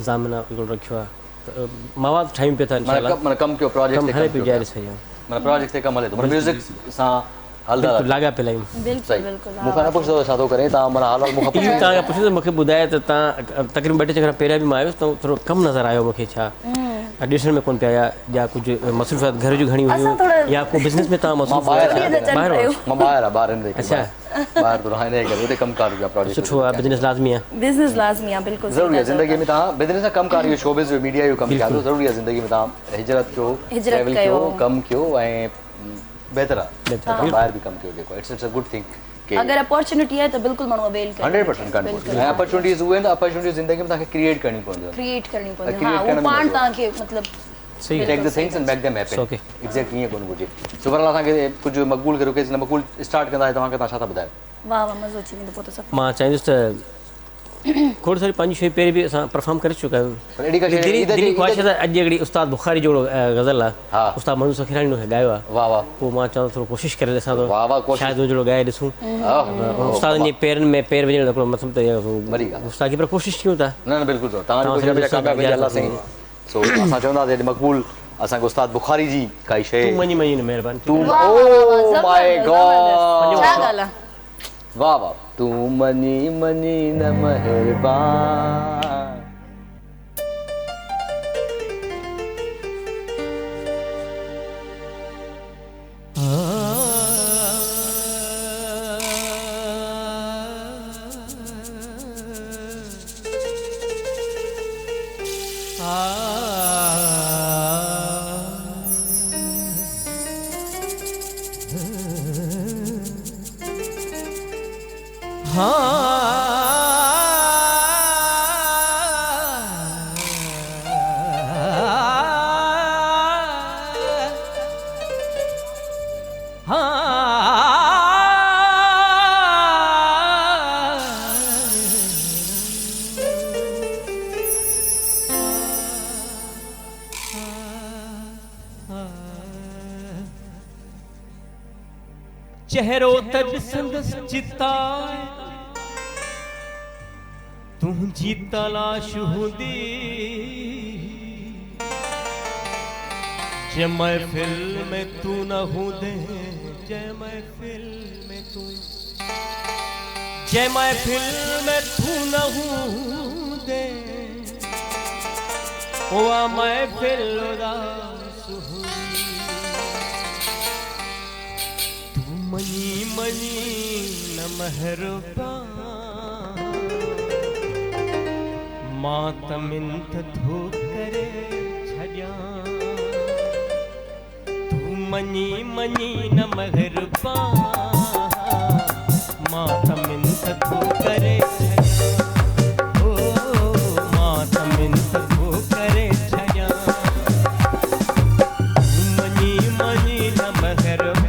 ज़ामिना हिकिड़ो रखियो आहे त मवाद ठाहियूं पिया था इंशाल्लाह कमु कयो प्रोजेक्ट हले पियो जारी सही आहे प्रोजेक्ट ते कमु हले थो म्यूज़िक सां लाॻा पिया लायूं मूंखां न पुछंदो छा थो करे तव्हां माना हाल मूंखां तव्हांखां पुछो त मूंखे ॿुधाए त तव्हां तक़रीबन 2-3 चकर पहिरियां बि मां आयुसि त थोरो कमु नज़र आयो मूंखे छा ॾिसण में कोन पिया या कुझु मसरूफ़ियात घर जूं घणी हुयूं या को बिज़नेस में तव्हां सुठो आहे बिज़नेस लाज़मी आहे बिल्कुलु ज़रूरी आहे ज़िंदगी में तव्हां बिज़नेस सां कमु कयो शोबिज़ जो मीडिया जो कमु कयो ज़रूरी आहे ज़िंदगी में तव्हां हिजरत कयो कमु कयो ऐं बेहतर आहे ॿाहिरि बि कमु कयो जेको इट्स अ गुड थिंग अगर अपॉर्चुनिटी है तो बिल्कुल माण्हू अवेल करे 100% करनी ऐं अपॉर्चुनिटीज़ उहे आहिनि अपॉर्चुनिटीज़ ज़िंदगी में तव्हांखे क्रिएट करणी पवंदी हां वो पाण तव्हांखे मतलब सही take the things and make them happen okay exactly ईअं कोन घुरिजे सो बहरहाल असांखे कुझु मक़बूल खे रोके मक़बूल स्टार्ट कंदा तव्हांखे तव्हां छा था ॿुधायो वाह वाह मज़ो अची वेंदो पोइ त सभु मां चाहींदुसि त खोड़ सारी पंहिंजी शयूं पहिरीं बि असां परफॉर्म करे चुका आहियूं। दिली ख्वाहिश आहे त अॼु हिकिड़ी उस्ताद बुखारी जो ग़ज़ल आहे, उस्ताद मनज़ूर सखीरानी हुनखे ॻायो आहे। वाह वाह। पोइ मां चवां थोरो कोशिशि करे ॾिसां थो, वाह वाह, शायदि उहो जहिड़ो ॻाए ॾिसूं। उस्तादनि जे पेरनि में पेर विझण हिकिड़ो मतिलबु त उस्ताद की पर कोशिशि कयूं था। न न बिल्कुलु तव्हां सो असां चवंदासीं हेॾी मक़बूल असांखे उस्ताद बुखारी जी काई शइ। तूं मञी मञी न महिरबानी। ओ माय गॉड, छा ॻाल्हि आहे? वाह वाह। तूं मञी मञी न महिरबान। चेहरो तज संदस चिता तुझी तलाश हूंदी जय महफिल में तू न हूंदे, जय महफिल में तू, जय महफिल में तू न हूंदे, ओ महफिल उदास हूंदी। मनी मनी न महरबान मातमिंत धो करे छजा। तू मनी मनी न महरबान मातमिंत धो करे छजा। ओ मातमिंत धो करे छजा। तू मनी मनी न महरबान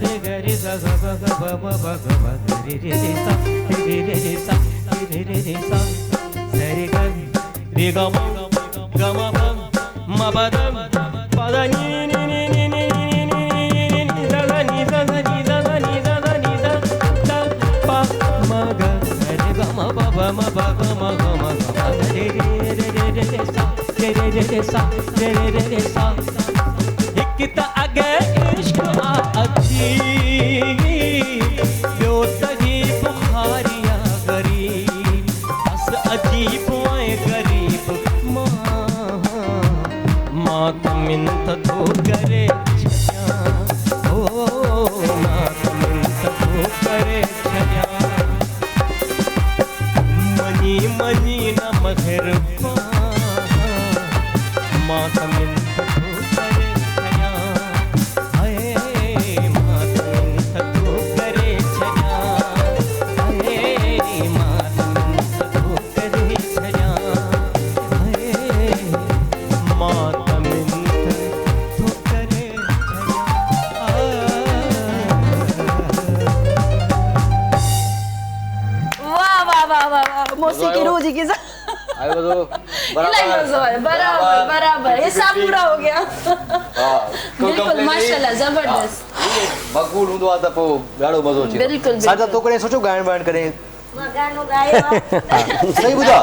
रे ग रे ग ग ग ग ब ब ब ग ब रे रे रे सा रे रे रे सा रे रे रे सा रे ग रे ग म ग म प म प द प द नि नि नि नि नि नि नि नि द द नि द द नि द द नि द द नि द द प म ग रे ग म प प म प ग म ग म ग रे रे रे रे रे सा रे रे रे रे सा रे रे रे रे सा एक त अगे इश्क अखी ॿियो तही बुखारिया गरीब बस अजीब ऐं गरीब मां त मिंत थो करे छॾियां ओ मां त मिंत थो करे छॾियां मञी मञी न महिरबान मां त मिंत थो करे छॾियां हाय मां त मिंत थो करे छॾियां हाय मां त मिंत थो करे छॾियां हाय मां त मिंत थो करे वाह वाह वाह वाह वाह मौसीकी रूह जी की आयो बदो बराबर बराबर हिसाब पूरा हो गया बिल्कुल माशाल्लाह जबरदस्त मक़बूल हूंदो आहे त पोइ ॾाढो मज़ो अची बिल्कुलु सादा तो कॾहिं सोचो ॻाइण वाइण कॾहिं मां गानो गायो सही ॿुधा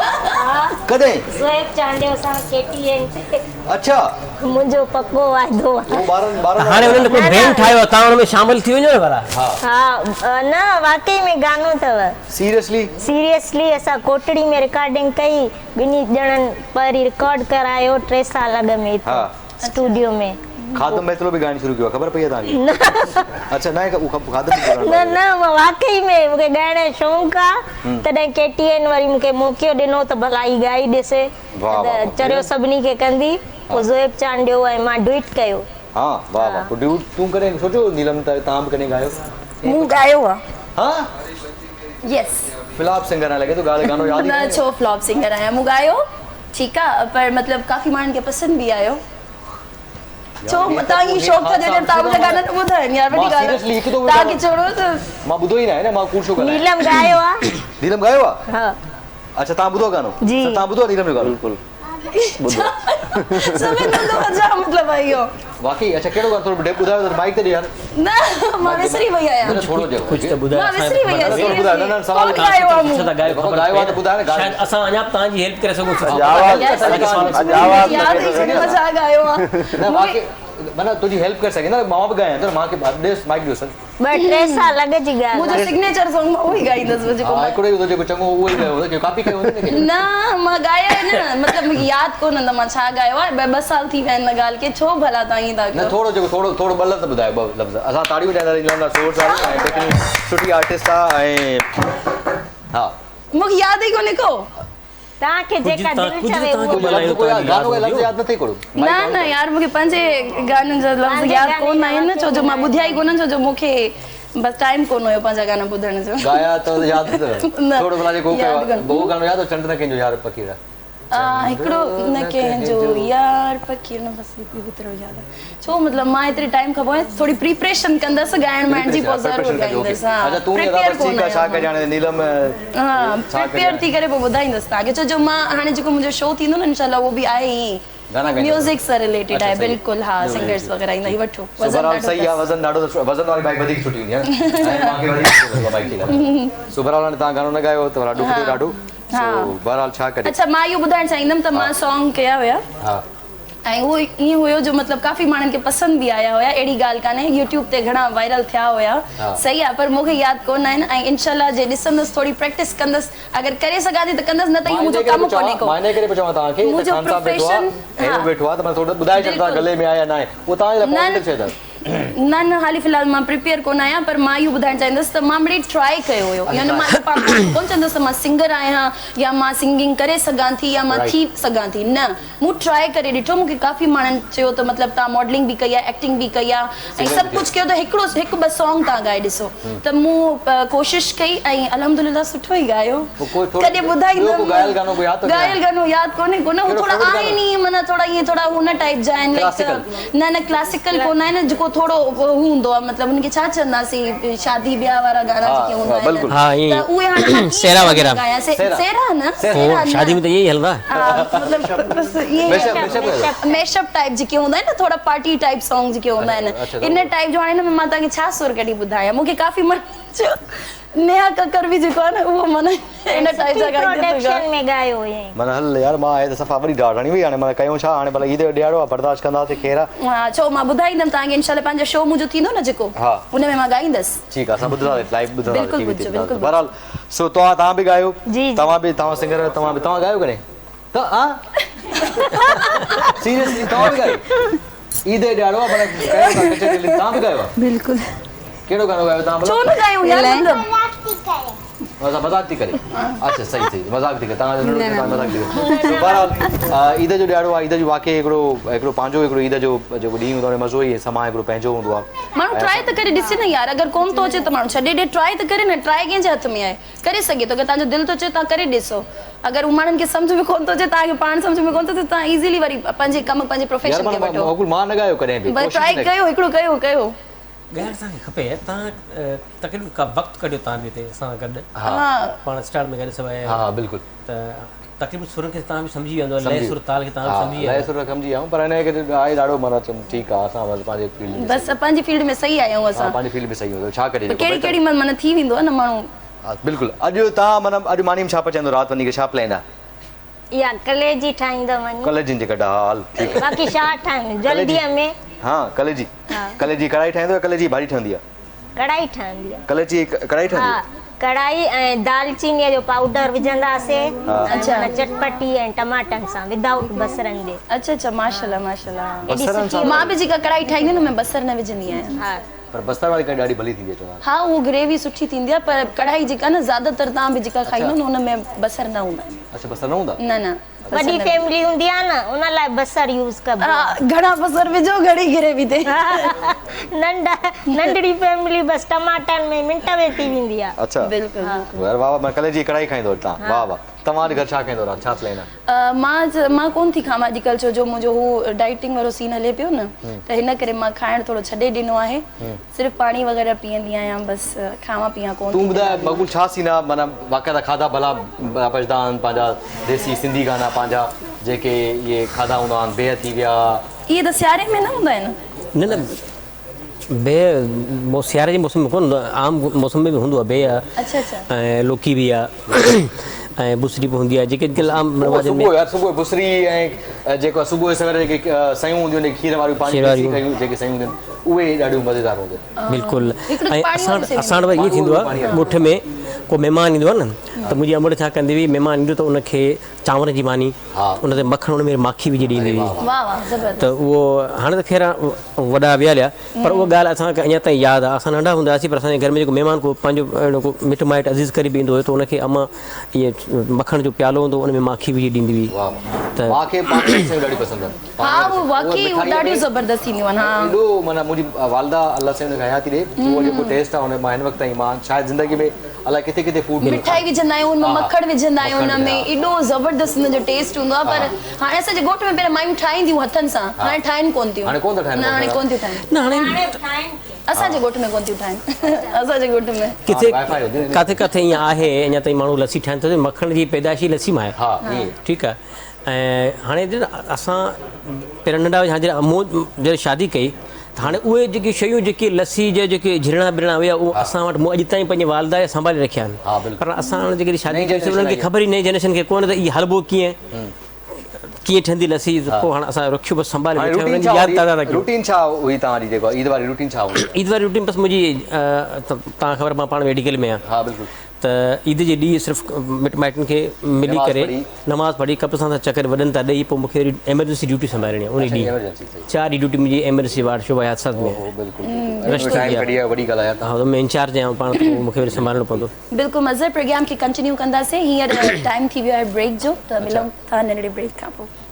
कॾहिं ज़ोएब चांडियो सां KTN अच्छा मुंहिंजो पक्को वाइदो आहे हाणे उन्हनि कोई बैंड ठाहियो आहे तव्हां हुन में शामिल थी वञो न भला हा न वाकई में गानो अथव सीरियसली असां कोटड़ी में रिकॉर्डिंग कई ॿिनी ॼणनि पहिरीं रिकॉर्ड करायो 3 साल अॻ में स्टूडियो में खादम मैथलो भी गाइण शुरू कियो ख़बर पई तव्हांखे अच्छा न खादम न मां वाकई में मूंखे ॻाइण जो शौंक़ु आहे तॾहिं KTN वरी मूंखे मौक़ो ॾिनो त भला ई ॻाई ॾिसे चरियो सभिनी खे कंदी पोइ ज़ोएब चांडियो ऐं मां डुइट कयो हा वाह वाह पोइ डुइट तूं कॾहिं सोचो नीलम त तव्हां बि कॾहिं गायो मूं गायो आहे हा यस फ्लॉप सिंगर न लॻे तो गानो यादि न छो फ्लॉप सिंगर आहियां मूं गायो ठीकु आहे पर मतिलबु काफ़ी माण्हुनि खे पसंदि बि आयो छो तव्हांजी शौक़ था जॾहिं तव्हां मुंहिंजा गाना न ॿुधाइनि यार वॾी ॻाल्हि तव्हांखे चवणो त मां ॿुधो ई न आहे न मां कूड़ शो ॻाल्हायां नीलम गायो आहे नीलम गायो आहे हा अच्छा तव्हां ॿुधो गानो जी तव्हां ॿुधो नीलम जो गानो बिल्कुलु मतलब आयो वाकई अच्छा कहिड़ो गानो थोरो डेप ॿुधायो त माइक ते ॾे यार न मां विसरी वई आहियां थोरो जेको कुझु त ॿुधायो मां विसरी वई आहियां ॿुधायो न सवाल गायो आहे मूं गायो आहे त ॿुधायो न शायद असां अञा तव्हांजी हेल्प करे सघूं था याद ई छा गायो आहे न मांखे माना तुझी हेल्प कर सके ना मां भी गाया तो मां के बाद देस माइक दियो सर बट 3 साल लगे जी गा मुझे सिग्नेचर सॉन्ग में वही गाई 10 बजे को कोई तो जो चंगो वही गायो कि कॉपी कयो ने ना मां गाया है ना मतलब मुझे याद को न मां छा गायो है 2 साल थी वे न गाल के छो भला ताई दा न थोड़ो जो थोड़ो बल्ल त बुधायो ब लफ्ज असा ताड़ी वजादा नीलम सोर्स वाली ऐं टेक्निक सुठी आर्टिस्ट आ ऐं हां मुझे याद ही कोने को ताके जेका दिल चवे वो गानो के लफ्ज याद नथी करो ना ना यार मुझे पंजे गानन जो लफ्ज याद कोन आइन न छो जो मां बुधाई कोन छो जो मुखे बस टाइम कोन होयो पंजा गाना बुधण जो गाया तो याद थोड़ो भला को वो गानो याद हो चंद्र के जो यार पकीरा हिकड़ो न के जो यार पकीर न बस भीतर याद छो मतलब मां इतने टाइम खबो थोड़ी प्रिपरेशन कंदस गायन माइंड जी बहुत जरूर गाइंदस अच्छा तू ने बस ठीक है छा के जाने नीलम हां प्रिपेयर थी करे वो बुधाइंदस ताके जो मां हाने जो मुझे शो थींदो न इंशाल्लाह वो भी आए ही गाना म्यूजिक से रिलेटेड है बिल्कुल हां सिंगर्स वगैरह इंदा ही वठो वजन सही है वजन डाडो वजन वाली बाइक वधिक छुटी हुई है मां के वधिक बाइक थी सुबराल ने ता गानो न गायो तो डाडू डाडू सो बहरहाल छा करे अच्छा मां यो बुधाइण चाहिंदम त मां सॉन्ग कया हुया हां ऐं वो ये हुयो जो मतलब काफी मानन के पसंद भी आया होया एडी गाल काने YouTube ते घणा वायरल थया होया सही है पर मुखे याद कोन आइन ऐं इंशाल्लाह जे दिसंदस थोड़ी प्रैक्टिस कंदस अगर करे सगा थी त कंदस न त मुजो काम कोने को माने करे पचवा ता के मुजो प्रोफेशन है बैठवा त मैं थोड़ा बुधाई चलता गले में आया ना है वो ता पॉइंट छे न हाली फिलहाल मां प्रिपेयर कोन आया पर मां यू बुधाइण चाहिंदस त मां बड़ी ट्राई कयो हुयो यानी मां कोन चंदस मां सिंगर आया या मां सिंगिंग करे सगां थी या मां थी सगां थी न मु ट्राई करे ॾिठो मुखे काफी मानन चयो त मतलब ता मॉडलिंग भी कया एक्टिंग भी कया ऐं सब कुछ कयो त हिक बस सॉन्ग ता गाए ॾिसो त मु कोशिश कई ऐं अल्हम्दुलिल्लाह सुठो ही गायो कदे बुधाईंदम गायल गानो याद कोने थोड़ा आए नी माना थोड़ा ये थोड़ा हुन टाइप जाइन लाइक न क्लासिकल कोन है न जो थोरो हूंदो आहे मतिलबु उनखे छा चवंदासीं शादी ब्याह वारा गाना जेके हूंदा आहिनि हाँ ये त उहे हाणे सेरा वगैरह सेरा न ओ शादी में तो यही हलंदा मैशअप टाइप जेके हूंदा आहिनि न थोरा पार्टी टाइप सॉन्ग जेके हूंदा आहिनि इन टाइप जो हाणे न मां तव्हांखे छा सुर कढी ॿुधायां मूंखे काफ़ी मन नेहा कक्कर बि जेको आहे न उहो मन इन टाइप जा प्रोडक्शन में गायो हुई मन हल यार मां आहे त सफ़ा वरी ॾाढी हुई हाणे मां कयूं छा हाणे भला ईद जो ॾियारो आहे बर्दाश्त कंदासीं ख़ैर आहे हा छो मां ॿुधाईंदमि तव्हांखे इंशाल्लाह पंहिंजो शो मुंहिंजो थींदो न जेको उन में मां ॻाईंदसि ठीकु आहे असां ॿुधंदासीं लाइव बिल्कुलु ॿुधंदासीं बिल्कुलु बहरहाल सो तव्हां बि ॻायो जी तव्हां सिंगर तव्हां ॻायो कॾहिं त हा सीरियसली तव्हां बि ॻायो ईद जो ॾियारो आहे भला तव्हां बि ॻायो आहे बिल्कुलु कहिड़ो गानो ॻायो तव्हां छो न ॻायूं यार असां मज़ाक थी करे अच्छा सही मज़ाक थी करे तव्हां मज़ाक थी करे बहरहाल ईद जो ॾियारो आहे ईद जो वाक़ई हिकिड़ो पंहिंजो हिकिड़ो ईद जो जेको ॾींहुं हूंदो आहे मज़ो ई समां हिकिड़ो पंहिंजो हूंदो आहे माण्हू ट्राई त करे ॾिसे न यार अगरि कोन थो अचे त माण्हू छॾे ॾे ट्राई त करे न ट्राई कंहिंजे हथ में आहे करे सघे थो अगरि तव्हांजो दिलि थो चए तव्हां करे ॾिसो अगरि माण्हुनि खे सम्झ में कोन थो अचे तव्हांखे पाण सम्झ में कोन थो अचे तव्हां इज़ीली वरी पंहिंजे कमु पंहिंजे प्रोफेशन खे वठो मां न ॻायो कॾहिं बि ट्राई कयो हिकिड़ो कयो ॻाइण असांखे खपे तव्हां तकरीबन का वक़्तु कढियो तव्हां बि हिते असां गॾु पाण स्टार्ट में गॾु सभु हा बिल्कुलु त तकरीबन सुर खे तव्हां बि सम्झी वेंदो लय सुर ताल खे तव्हां बि सम्झी लय सुर सम्झी आहियूं पर हिन खे आहे ॾाढो माना ठीकु आहे असां पंहिंजे फील्ड में बसि पंहिंजी फील्ड में सही आहियूं असां पंहिंजी फील्ड में सही हूंदो छा करे कहिड़ी मन थी वेंदो आहे न माण्हू बिल्कुलु अॼु तव्हां माना अॼु मानीम छा पचाईंदो राति वञी करे छा प्लान आहे या कलेजी ठाहींदो वञी कलेजी जे कढा हाल ठीकु आहे बाक़ी छा ठाहींदो जल्दीअ में हा कलेजी कढ़ाई ठाहींदो या कलेजी भाॼी ठहंदी आहे कढ़ाई ठहंदी आहे कलेजी कढ़ाई ठहंदी आहे कढ़ाई ऐं दालचीनी जो पाउडर विझंदासीं अच्छा चटपटी ऐं टमाटनि सां विदाउट बसरनि जे अच्छा माशाल्लाह मां बि जेका कढ़ाई ठाहींदी न मैं बसर न विझंदी आहियां हा पर बसर वाली कढ़ाई ॾाढी भली थींदी आहे हा उहो ग्रेवी सुठी थींदी आहे पर कढ़ाई जेका न ज़्यादातर तव्हां बि जेका खाईंदो न हुन में बसर न हूंदा अच्छा बसर न हूंदा न वॾी फैमिली हूंदी आहे न उन लाइ बसर यूज़ कबो आहे घणा बसर विझो घणी ग्रेवी ते नंढड़ी फैमिली बस टमाटनि में मिंट में थी वेंदी आहे अच्छा बिल्कुलु वाह वाह कलेजी कढ़ाई खाईंदो तव्हां वाह वाह तव्हांजे घर छा खाईंदो राति छा प्लान आहे मां कोन थी खावां अॼुकल्ह छो जो मुंहिंजो हू डाइटिंग वारो सीन हले पियो न त हिन करे मां खाइण थोरो छॾे ॾिनो आहे सिर्फ़ु पाणी वग़ैरह पीअंदी आहियां बसि खावां पीआं कोन तूं ॿुधाए मक़बूल छा सीन आहे माना बाक़ाइदा खाधा भला पचंदा आहिनि पंहिंजा देसी सिंधी गाना पंहिंजा जेके इहे खाधा हूंदा आहिनि बेह थी विया इहे त सियारे में न हूंदा आहिनि न बेह सियारे जे मौसम में कोन हूंदो आहे आम मौसम में बि हूंदो आहे बेह अच्छा ऐं लौकी बि आहे ऐं बुसरी बि हूंदी आहे जेके अॼुकल्ह आम रवाजनि में सुबुह बुसरी ऐं जेको सुबुह सवेर जेके सयूं हूंदियूं आहिनि खीर वारियूं पाणी जेके सयूं हूंदियूं आहिनि उहे ॾाढियूं मज़ेदार हूंदियूं आहिनि बिल्कुलु ऐं असां वटि ईअं थींदो आहे ॻोठ में को महिमान ईंदो आहे न त मुंहिंजी अमड़ छा कंदी हुई महिमान ईंदो त उनखे चांवर जी मानी उन ते मखण उन में माखी विझी ॾींदी हुई त उहो हाणे त ख़ैर वॾा वियल आहे पर उहा ॻाल्हि असांखे अञा ताईं यादि आहे असां नंढा हूंदा हुआसीं पर असांजे घर में जेको महिमान को पंहिंजो अहिड़ो को मिटु माइटु अज़ीज़ करे बि ईंदो हुयो त उनखे अमा इहे मखण जो प्यालो हूंदो उन में माखी विझी ॾींदी हुई त ॾाढी पसंदि आहे माना मुंहिंजी वालदा अलाह से हुनखे हयाती ॾे उहो जेको टेस्ट आहे हुन मां हिन वक़्तु ताईं मां शायदि ज़िंदगी में अलाए किथे किथे फूड मिठाई विझंदा आहियूं हुन में मखण विझंदा आहियूं हुन में एॾो ज़बरदस्त हुन जो टेस्ट हूंदो आहे पर हाणे असांजे ॻोठ में पहिरियों मायूं ठाहींदियूं हथनि सां हाणे ठाहिनि कोन थियूं हाणे कोन थियूं ठाहिनि असांजे ॻोठ में कोन थियूं ठाहिनि असांजे ॻोठ में किथे काथे काथे ईअं आहे अञा ताईं माण्हू लस्सी ठाहिनि था मखण जी पैदाइशी लस्सी मां आहे ठीकु आहे ऐं हाणे असां पहिरियों नंढा जॾहिं शादी कई त हाणे उहे जेके शयूं जेके लस्सी जा जेके झिरणा बिरणा हुया उहे असां वटि मूं अॼु ताईं पंहिंजे वालदा संभाले रखिया आहिनि पर असां जेके शादी कई उन्हनि खे ख़बर ई नई जनरेशन खे कोन्हे त इहो हलबो कीअं ठहंदी लस्सी पोइ हाणे असां रखियो बसि संभाले रूटीन छा हुई तव्हांजी जेको ईद वारी रूटीन छा हुई ईद वारी रूटीन बसि मुंहिंजी तव्हां ख़बर मां पाण मेडिकल में आहियां हा बिल्कुलु त ईद जे ॾींहुं सिर्फ़ु मिट माइटनि खे मिली करे नमाज़ पढ़ी कप सां चकर वॾनि था ॾेई पोइ मूंखे एमरजेंसी ड्यूटी संभालणी आहे उन ॾींहुं 4 ॾींहं ड्यूटी मुंहिंजी एमरजेंसी वार्ड शुभ हादसात में हा में इंचार्ज आहियां पाण मूंखे वरी संभालणो पवंदो बिल्कुलु मज़े प्रोग्राम खे कंटिन्यू कंदासीं हींअर टाइम थी वियो आहे ब्रेक जो त मिलूं था नंढड़े ब्रेक खां पोइ